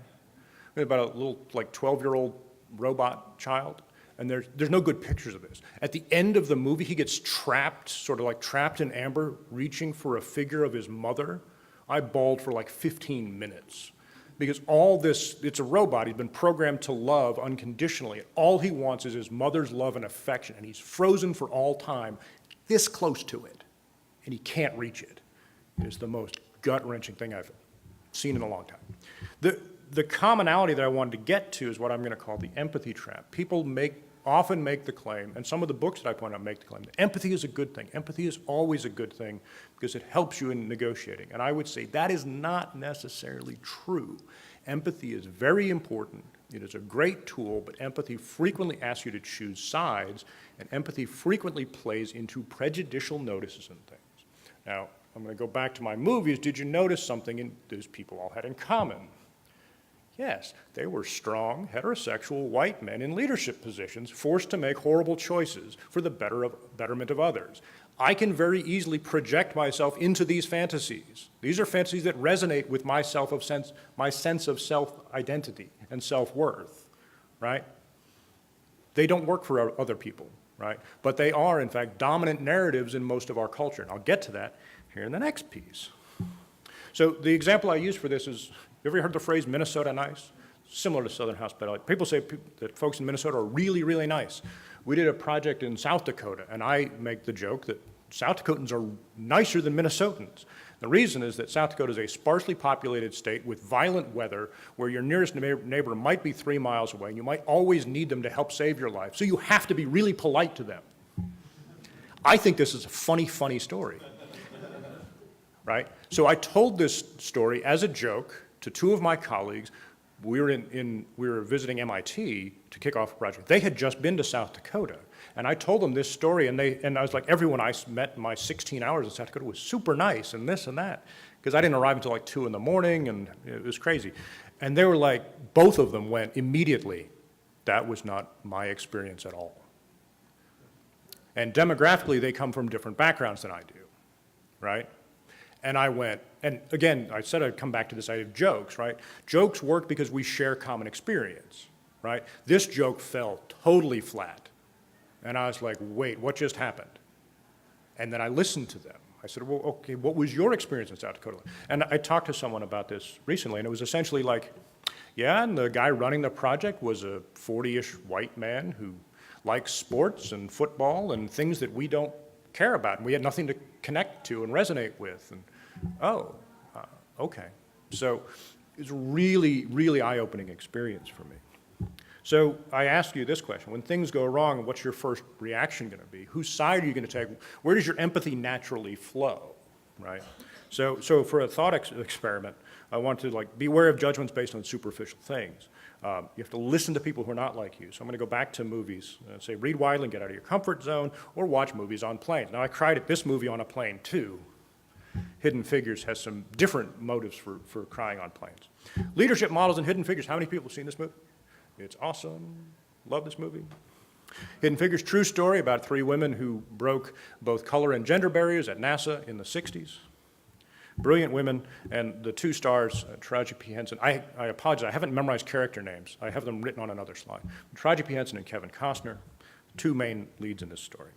About a little, like, 12-year-old robot child, and there's no good pictures of this. At the end of the movie, he gets trapped, sort of like trapped in amber, reaching for a figure of his mother. I bawled for like 15 minutes. Because all this, it's a robot, he's been programmed to love unconditionally. All he wants is his mother's love and affection, and he's frozen for all time, this close to it, and he can't reach it. It is the most gut-wrenching thing I've seen in a long time. The commonality that I wanted to get to is what I'm going to call the empathy trap. People often make the claim, and some of the books that I point out make the claim, that empathy is a good thing. Empathy is always a good thing because it helps you in negotiating. And I would say that is not necessarily true. Empathy is very important. It is a great tool, but empathy frequently asks you to choose sides, and empathy frequently plays into prejudicial notices and things. Now, I'm going to go back to my movies. Did you notice something those people all had in common? Yes, they were strong, heterosexual white men in leadership positions forced to make horrible choices for the betterment of others. I can very easily project myself into these fantasies. These are fantasies that resonate with my sense of self-identity and self-worth, right? They don't work for other people, right? But they are, in fact, dominant narratives in most of our culture. And I'll get to that here in the next piece. So the example I use for this is, you ever heard the phrase Minnesota nice? Similar to Southern hospitality. People say that folks in Minnesota are really, really nice. We did a project in South Dakota, and I make the joke that South Dakotans are nicer than Minnesotans. The reason is that South Dakota is a sparsely populated state with violent weather where your nearest neighbor might be 3 miles away, and you might always need them to help save your life. So you have to be really polite to them. I think this is a funny, funny story, right? So I told this story as a joke to 2 of my colleagues. We were visiting MIT to kick off a project. They had just been to South Dakota, and I told them this story, and I was like, everyone I met in my 16 hours in South Dakota was super nice, and this and that, because I didn't arrive until like 2 in the morning, and it was crazy. And they were like, both of them went immediately, that was not my experience at all. And demographically, they come from different backgrounds than I do, right? And I went, and again, I said I'd come back to this idea of jokes, right? Jokes work because we share common experience, right? This joke fell totally flat. And I was like, wait, what just happened? And then I listened to them. I said, well, okay, what was your experience in South Dakota? And I talked to someone about this recently, and it was essentially like, yeah, and the guy running the project was a 40-ish white man who likes sports and football and things that we don't care about, and we had nothing to connect to and resonate with. And okay. So it's a really, really eye-opening experience for me. So I ask you this question: when things go wrong, what's your first reaction going to be? Whose side are you going to take? Where does your empathy naturally flow, right? So for a thought experiment, I want to beware of judgments based on superficial things. You have to listen to people who are not like you. So I'm going to go back to movies and say, read widely and get out of your comfort zone, or watch movies on planes. Now, I cried at this movie on a plane, too. Hidden Figures has some different motives for crying on planes. Leadership models and Hidden Figures. How many people have seen this movie? It's awesome. Love this movie. Hidden Figures, true story about 3 women who broke both color and gender barriers at NASA in the 60s. Brilliant women, and the 2 stars, Taraji P. Henson. I apologize, I haven't memorized character names. I have them written on another slide. Taraji P. Henson and Kevin Costner, 2 main leads in this story.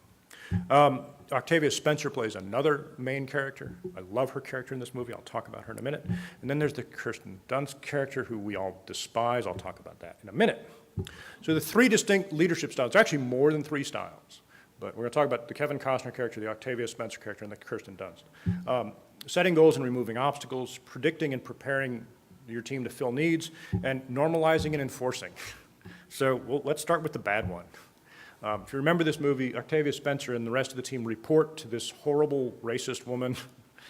Octavia Spencer plays another main character. I love her character in this movie. I'll talk about her in a minute. And then there's the Kirsten Dunst character, who we all despise. I'll talk about that in a minute. So the 3 distinct leadership styles, actually more than 3 styles, but we're going to talk about the Kevin Costner character, the Octavia Spencer character, and the Kirsten Dunst. Setting goals and removing obstacles, predicting and preparing your team to fill needs, and normalizing and enforcing. So let's start with the bad one. If you remember this movie, Octavia Spencer and the rest of the team report to this horrible racist woman.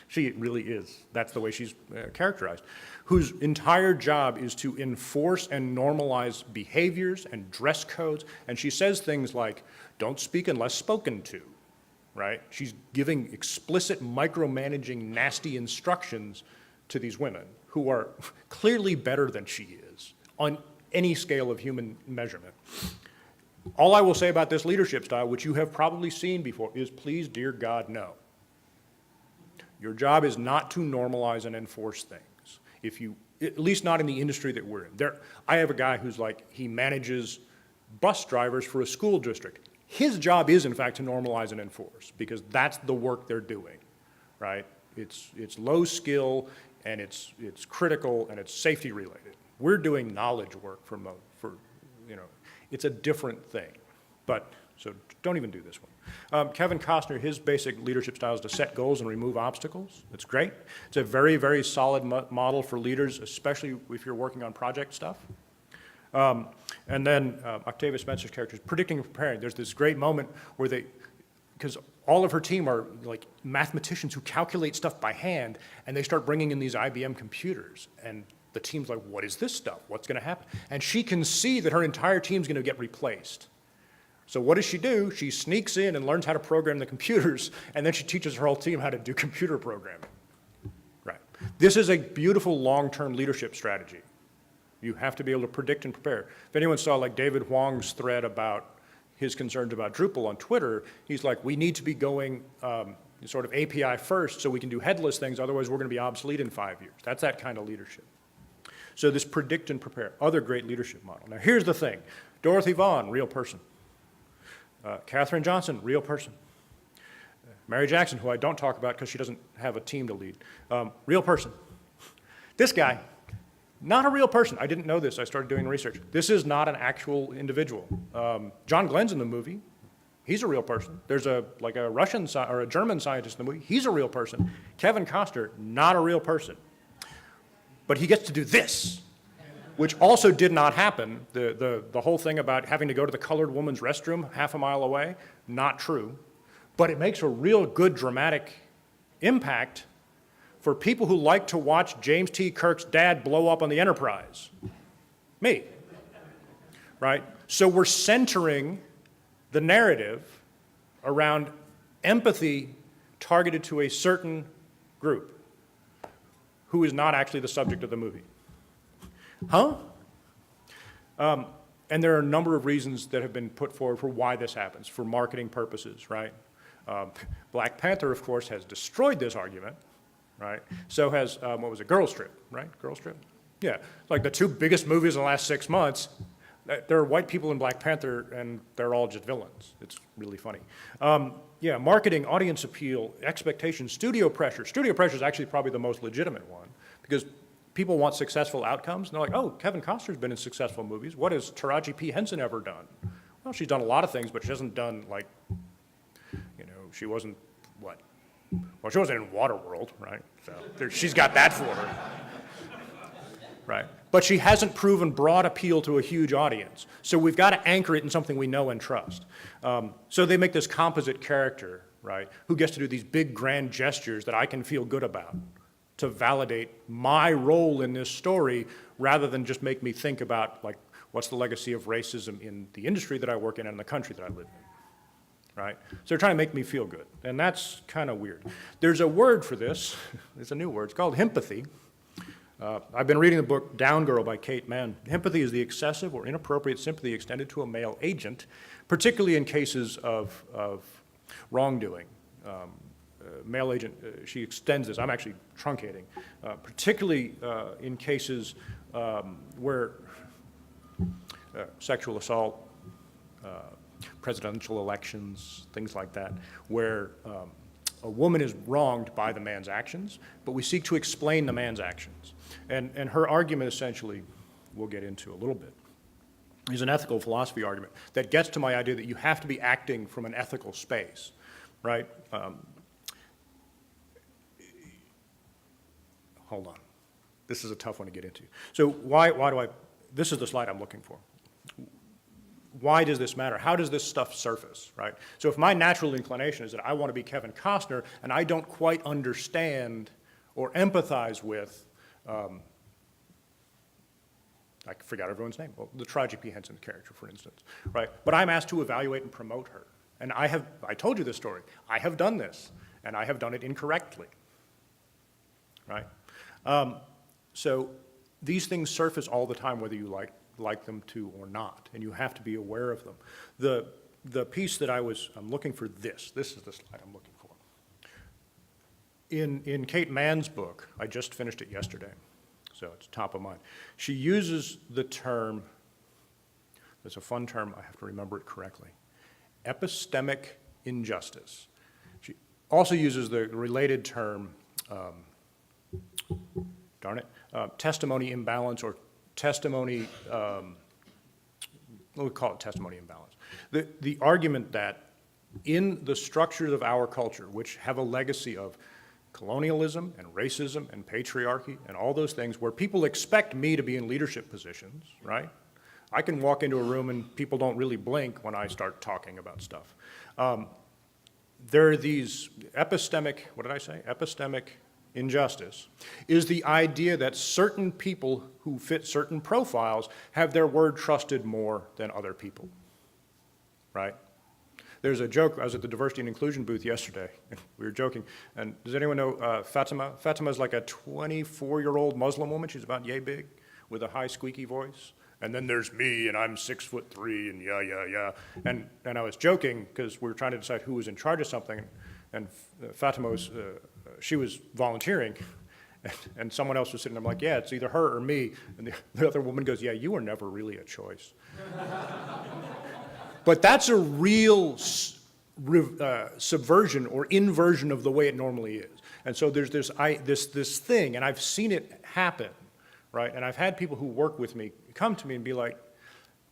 She really is. That's the way she's characterized. Whose entire job is to enforce and normalize behaviors and dress codes. And she says things like, don't speak unless spoken to. Right? She's giving explicit, micromanaging, nasty instructions to these women who are clearly better than she is on any scale of human measurement. All I will say about this leadership style, which you have probably seen before, is please, dear God, no. Your job is not to normalize and enforce things. At least not in the industry that we're in. I have a guy who's he manages bus drivers for a school district. His job is, in fact, to normalize and enforce, because that's the work they're doing, right? It's low skill, and it's critical, and it's safety related. We're doing knowledge work for it's a different thing. But, so don't even do this one. Kevin Costner, his basic leadership style is to set goals and remove obstacles. It's great. It's a very, very solid model for leaders, especially if you're working on project stuff. And then Octavia Spencer's character is predicting and preparing. There's this great moment where because all of her team are like mathematicians who calculate stuff by hand, and they start bringing in these IBM computers. And the team's like, what is this stuff? What's going to happen? And she can see that her entire team's going to get replaced. So what does she do? She sneaks in and learns how to program the computers, and then she teaches her whole team how to do computer programming. Right. This is a beautiful long-term leadership strategy. You have to be able to predict and prepare. If anyone saw like David Huang's thread about his concerns about Drupal on Twitter, he's like, we need to be going sort of API first so we can do headless things, otherwise we're going to be obsolete in 5 years. That's that kind of leadership. So this predict and prepare, other great leadership model. Now here's the thing. Dorothy Vaughan, real person. Katherine Johnson, real person. Mary Jackson, who I don't talk about because she doesn't have a team to lead, real person. This guy, not a real person. I didn't know this. I started doing research. This is not an actual individual. John Glenn's in the movie. He's a real person. There's a Russian or a German scientist in the movie. He's a real person. Kevin Costner, not a real person. But he gets to do this, which also did not happen. The whole thing about having to go to the colored woman's restroom half a mile away, not true. But it makes a real good dramatic impact for people who like to watch James T. Kirk's dad blow up on the Enterprise. Me. Right? So we're centering the narrative around empathy targeted to a certain group who is not actually the subject of the movie. Huh? And there are a number of reasons that have been put forward for why this happens, for marketing purposes, right? Black Panther, of course, has destroyed this argument, right? So has, what was it, Girls Trip, right? Girls Trip? Yeah, like the two biggest movies in the last 6 months, there are white people in Black Panther, and they're all just villains. It's really funny. Yeah, marketing, audience appeal, expectations, studio pressure. Studio pressure is actually probably the most legitimate one, because people want successful outcomes, and they're like, oh, Kevin Costner's been in successful movies. What has Taraji P. Henson ever done? Well, she's done a lot of things, but she hasn't done, like, she wasn't, what? Well, she wasn't in Waterworld, right? So she's got that for her, right? But she hasn't proven broad appeal to a huge audience. So we've got to anchor it in something we know and trust. So they make this composite character, right, who gets to do these big grand gestures that I can feel good about to validate my role in this story, rather than just make me think about, like, what's the legacy of racism in the industry that I work in and the country that I live in, right? So they're trying to make me feel good, and that's kind of weird. There's a word for this. It's a new word. It's called himpathy. I've been reading the book Down Girl by Kate Mann. Himpathy is the excessive or inappropriate sympathy extended to a male agent, particularly in cases of wrongdoing. Male agent, she extends this. I'm actually truncating. Particularly in cases where sexual assault, presidential elections, things like that, where a woman is wronged by the man's actions, but we seek to explain the man's actions. And her argument essentially, we'll get into a little bit, is an ethical philosophy argument that gets to my idea that you have to be acting from an ethical space, right? Hold on. This is a tough one to get into. So why do I, this is the slide I'm looking for. Why does this matter? How does this stuff surface, right? So if my natural inclination is that I want to be Kevin Costner and I don't quite understand or empathize with, I forgot everyone's name, well, the Taraji P. Henson character, for instance, right? But I'm asked to evaluate and promote her. And I told you this story. I have done this, and I have done it incorrectly, right? So these things surface all the time, whether you like them to or not, and you have to be aware of them. The piece that I'm looking for this is the slide I'm looking for. In Kate Mann's book, I just finished it yesterday, so it's top of mind. She uses the term It's a fun term, I have to remember it correctly. Epistemic injustice. She also uses the related term, testimony imbalance or testimony, we'll call it testimony imbalance. The argument that in the structures of our culture, which have a legacy of colonialism and racism and patriarchy and all those things where people expect me to be in leadership positions, right? I can walk into a room and people don't really blink when I start talking about stuff. There are these epistemic, what did I say? Epistemic injustice is the idea that certain people who fit certain profiles have their word trusted more than other people, right? There's a joke, I was at the diversity and inclusion booth yesterday, and we were joking, and does anyone know Fatima? Fatima's like a 24-year-old Muslim woman, she's about yay big, with a high squeaky voice. And then there's me, and I'm 6'3", and yeah. And I was joking, because we were trying to decide who was in charge of something, and Fatima was, she was volunteering, and someone else was sitting there, I'm like, yeah, it's either her or me. And the other woman goes, yeah, you were never really a choice. But that's a real subversion or inversion of the way it normally is. And so there's this thing, and I've seen it happen, right? And I've had people who work with me come to me and be like,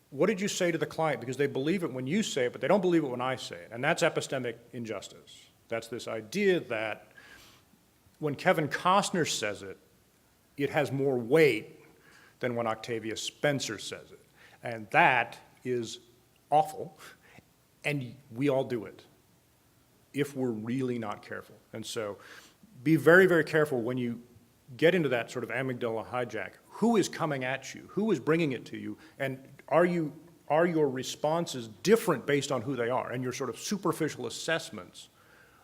what did you say to the client? Because they believe it when you say it, but they don't believe it when I say it. And that's epistemic injustice. That's this idea that when Kevin Costner says it, it has more weight than when Octavia Spencer says it. And that is awful, and we all do it if we're really not careful. And so be very, very careful when you get into that sort of amygdala hijack. Who is coming at you? Who is bringing it to you? And are your responses different based on who they are? And your sort of superficial assessments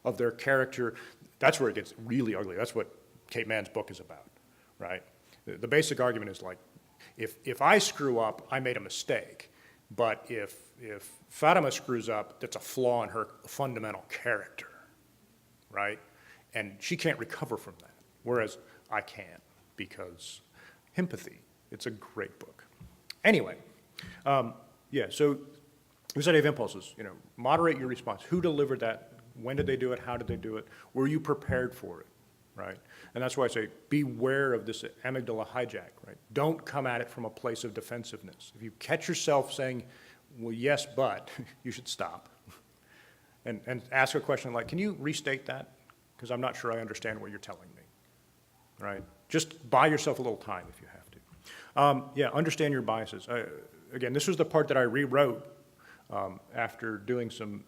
of their character, that's where it gets really ugly. That's what Kate Mann's book is about, right? The basic argument is like, if I screw up, I made a mistake. But if Fatima screws up, that's a flaw in her fundamental character, right? And she can't recover from that, whereas I can, because empathy, it's a great book. Anyway, yeah, so executive impulses, moderate your response. Who delivered that? When did they do it? How did they do it? Were you prepared for it, right? And that's why I say beware of this amygdala hijack, right? Don't come at it from a place of defensiveness. If you catch yourself saying, well, yes, but, you should stop. And ask a question like, can you restate that? Because I'm not sure I understand what you're telling me, right? Just buy yourself a little time if you have to. Yeah, understand your biases. Again, this was the part that I rewrote after doing some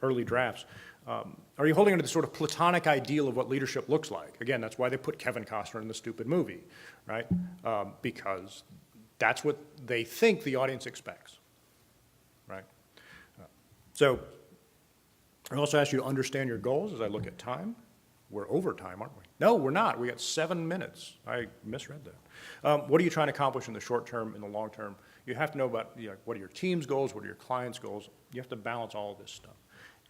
early drafts. Are you holding on to the sort of platonic ideal of what leadership looks like? Again, that's why they put Kevin Costner in the stupid movie, right? Because that's what they think the audience expects, right? So I also ask you to understand your goals as I look at time. We're over time, aren't we? No, we're not. We got 7 minutes. I misread that. What are you trying to accomplish in the short term, in the long term? You have to know about what are your team's goals, what are your clients' goals. You have to balance all of this stuff.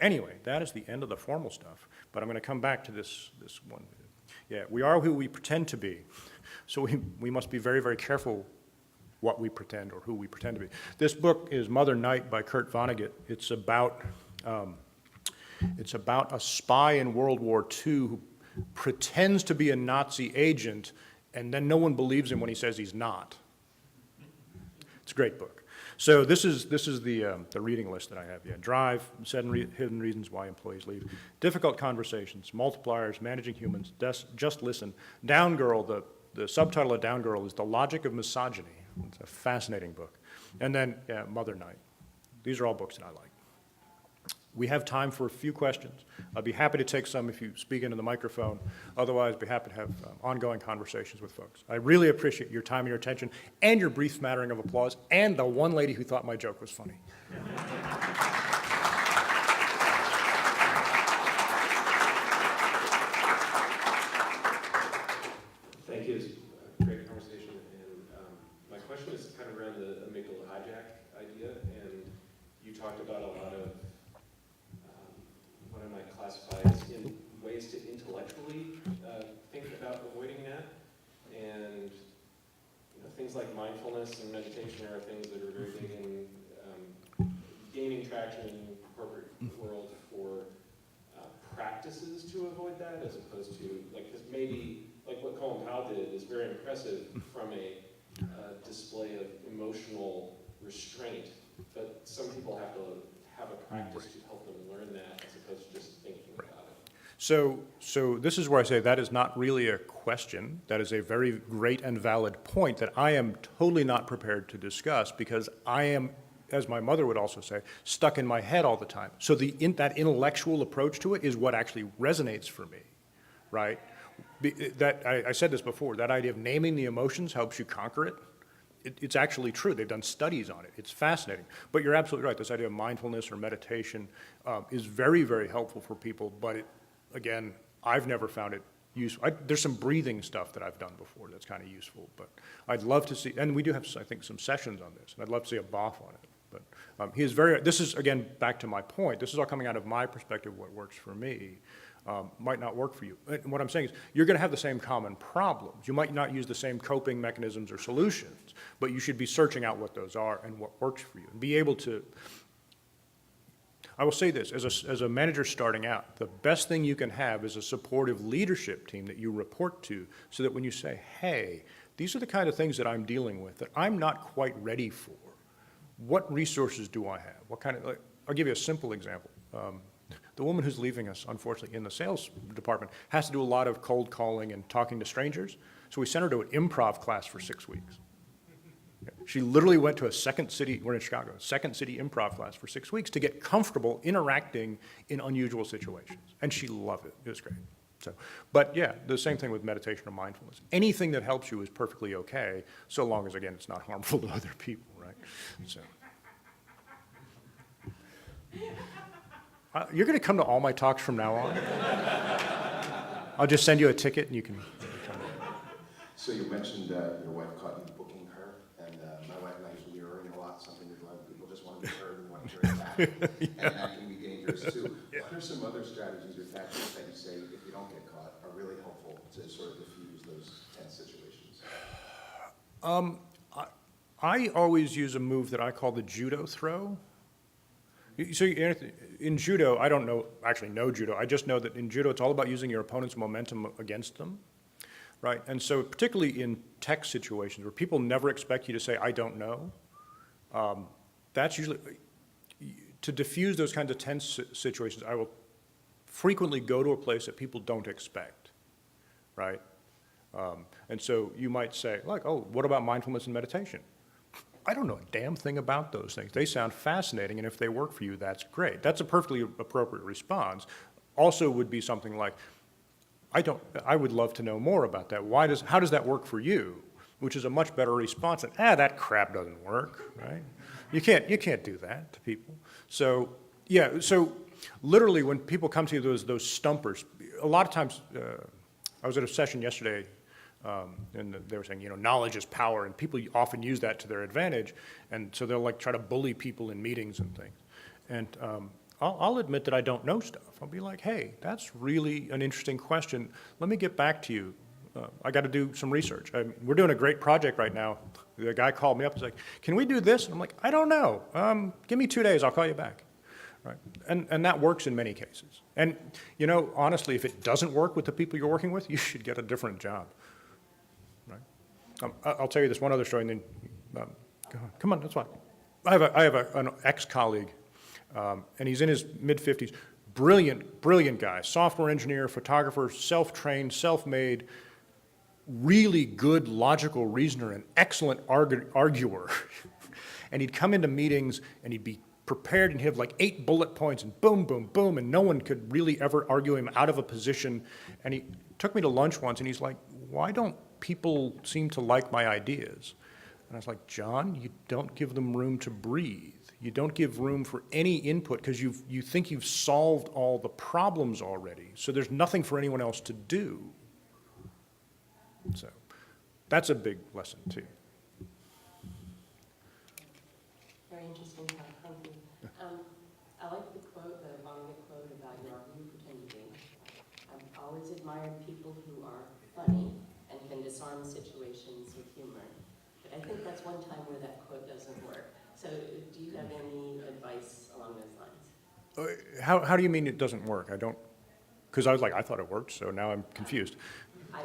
Anyway, that is the end of the formal stuff, but I'm going to come back to this one. Yeah, we are who we pretend to be, so we must be very, very careful what we pretend or who we pretend to be. This book is Mother Night by Kurt Vonnegut. It's about a spy in World War II who pretends to be a Nazi agent, and then no one believes him when he says he's not. It's a great book. So this is the reading list that I have. Yeah, Drive, 7 Hidden Reasons Why Employees Leave, Difficult Conversations, Multipliers, Managing Humans, Just Listen. Down Girl, the subtitle of Down Girl is The Logic of Misogyny. It's a fascinating book. And then Mother Night. These are all books that I like. We have time for a few questions. I'd be happy to take some if you speak into the microphone. Otherwise, I'd be happy to have ongoing conversations with folks. I really appreciate your time and your attention and your brief smattering of applause and the one lady who thought my joke was funny. Thank you. It's a great conversation. And my question is kind of around the amygdala hijack idea. And you talked about a lot of what I might classify as in ways to intellectually think about avoiding that, and things things like mindfulness and meditation are things that are very big in gaining traction in the corporate world for practices to avoid that, as opposed to, like, because maybe, like what Colin Powell did is very impressive from a display of emotional restraint, but some people have to have a practice to help them learn that, as opposed to just thinking about it. So this is where I say that is not really a question. That is a very great and valid point that I am totally not prepared to discuss, because I am, as my mother would also say, stuck in my head all the time. So that intellectual approach to it is what actually resonates for me, right? I said this before, that idea of naming the emotions helps you conquer it. It's actually true. They've done studies on it. It's fascinating. But you're absolutely right. This idea of mindfulness or meditation is very, very helpful for people. But again, I've never found it useful. There's some breathing stuff that I've done before that's kind of useful. But I'd love to see, and we do have, I think, some sessions on this. And I'd love to see a BOF on it. But this is, again, back to my point. This is all coming out of my perspective, what works for me. Might not work for you. And what I'm saying is you're going to have the same common problems. You might not use the same coping mechanisms or solutions, but you should be searching out what those are and what works for you. And be able to, I will say this, as a manager starting out, the best thing you can have is a supportive leadership team that you report to, so that when you say, hey, these are the kind of things that I'm dealing with that I'm not quite ready for. What resources do I have? What kind of, like, I'll give you a simple example. The woman who's leaving us, unfortunately, in the sales department has to do a lot of cold calling and talking to strangers. So we sent her to an improv class for 6 weeks. She literally went to a second city, we're in Chicago, second city improv class for 6 weeks to get comfortable interacting in unusual situations. And she loved it. It was great. So, but yeah, the same thing with meditation or mindfulness. Anything that helps you is perfectly okay, so long as, again, it's not harmful to other people, right? So. You're going to come to all my talks from now on? I'll just send you a ticket and you can come. So you mentioned your wife caught you booking her, and my wife and I use mirroring a lot, something that a lot of people just want to be heard and want to hear it back. And that can be dangerous too. Yeah. What are some other strategies or tactics that you say, if you don't get caught, are really helpful to sort of diffuse those tense situations? I always use a move that I call the judo throw. So in judo, I don't know, actually know judo, I just know that in judo it's all about using your opponent's momentum against them, right? And so particularly in tech situations where people never expect you to say, I don't know, that's usually, to diffuse those kinds of tense situations, I will frequently go to a place that people don't expect, right? And so you might say, like, oh, what about mindfulness and meditation? I don't know a damn thing about those things. They sound fascinating, and if they work for you, that's great. That's a perfectly appropriate response. Also would be something like, I would love to know more about that. How does that work for you? Which is a much better response than, that crap doesn't work, right? You can't do that to people. So, yeah, so literally when people come to you, those stumpers, a lot of times, I was at a session yesterday, and they were saying, knowledge is power, and people often use that to their advantage, and so they'll like try to bully people in meetings and things. And I'll admit that I don't know stuff. I'll be like, hey, that's really an interesting question. Let me get back to you. I got to do some research. We're doing a great project right now. The guy called me up. He's like, can we do this? And I'm like, I don't know. Give me 2 days. I'll call you back. Right? And that works in many cases. And honestly, if it doesn't work with the people you're working with, you should get a different job. I'll tell you this one other story, and then go on. Come on, that's fine. I have an ex-colleague, and he's in his mid-50s. Brilliant guy, software engineer, photographer, self-trained, self-made, really good logical reasoner, and excellent arguer. And he'd come into meetings, and he'd be prepared, and he'd have like 8 bullet points, and boom, boom, boom, and no one could really ever argue him out of a position. And he took me to lunch once, and he's like, why don't people seem to like my ideas? And I was like, John, you don't give them room to breathe. You don't give room for any input because you think you've solved all the problems already. So there's nothing for anyone else to do. So that's a big lesson too. Very interesting talk, thank you. I like the quote, the Vonnegut quote about you are who you pretend to be. I've always admired people who are funny and can disarm situations with humor. But I think one time where that quote doesn't work. So do you have any advice along those lines? How do you mean it doesn't work? I don't, because I was like, I thought it worked, so now I'm confused. I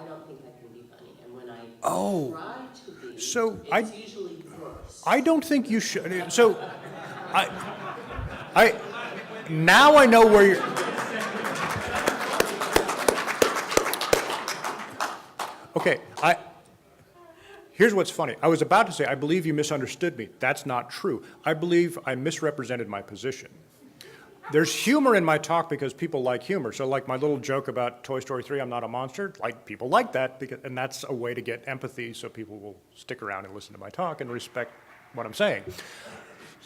don't think I can be funny, and when I Oh, try to be, so it's usually worse. I don't think you should. So, now I know where you're. Okay, here's what's funny. I was about to say, I believe you misunderstood me. That's not true. I believe I misrepresented my position. There's humor in my talk because people like humor. So like my little joke about Toy Story 3, I'm not a monster, like people like that, and that's a way to get empathy so people will stick around and listen to my talk and respect what I'm saying.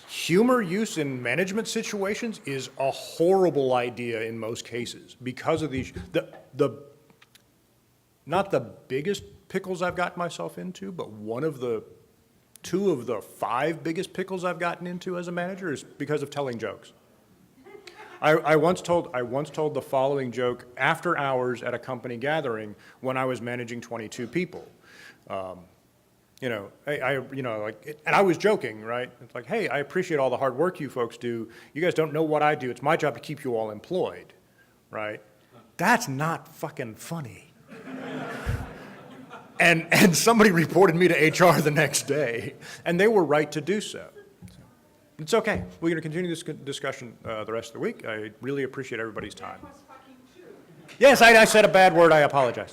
Humor use in management situations is a horrible idea in most cases because of these, not the biggest pickles I've gotten myself into, but two of the 5 biggest pickles I've gotten into as a manager is because of telling jokes. I once told the following joke after hours at a company gathering when I was managing 22 people. You know, and I was joking, right? It's like, hey, I appreciate all the hard work you folks do. You guys don't know what I do. It's my job to keep you all employed, right? That's not fucking funny. And somebody reported me to HR the next day, and they were right to do so. It's okay. We're going to continue this discussion the rest of the week. I really appreciate everybody's time. Yes, I said a bad word. I apologize.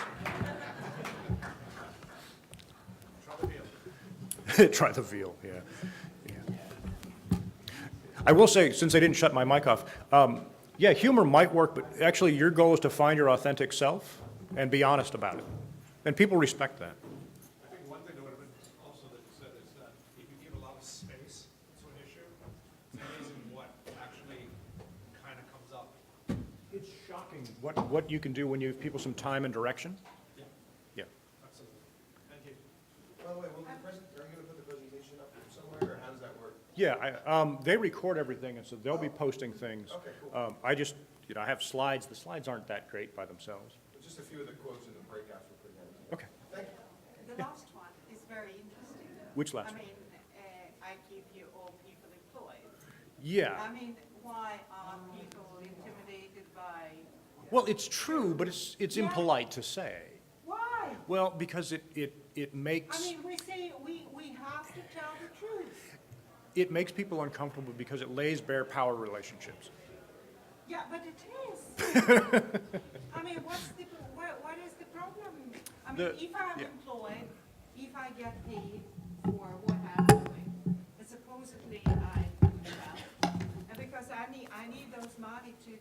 Try the veal, yeah. I will say, since I didn't shut my mic off, yeah, humor might work, but actually your goal is to find your authentic self and be honest about it. And people respect that. I think one thing that would have been also that you said is that if you give a lot of space to an issue, it's amazing what actually kind of comes up. It's shocking what you can do when you give people some time and direction. Yeah, Yeah. absolutely. Thank you. By the way, are you going to put the presentation up somewhere, or how does that work? Yeah, they record everything, and so they'll be posting things. Okay, cool. I just, I have slides. The slides aren't that great by themselves. Just a few of the quotes in the breakouts we're putting in. Okay. Thank you. The last one is very interesting. Which last I one? mean, I keep you all people employed. Yeah. I mean, why are people intimidated by? Well, it's true, but it's Yeah. impolite to say. Why? Well, because it makes. I mean, we say we have to tell the truth. It makes people uncomfortable because it lays bare power relationships. Yeah, but it is. I mean, what is the problem? I mean, if I'm yeah. employed, if I get paid for what I'm doing, and supposedly I well, and because I need those money to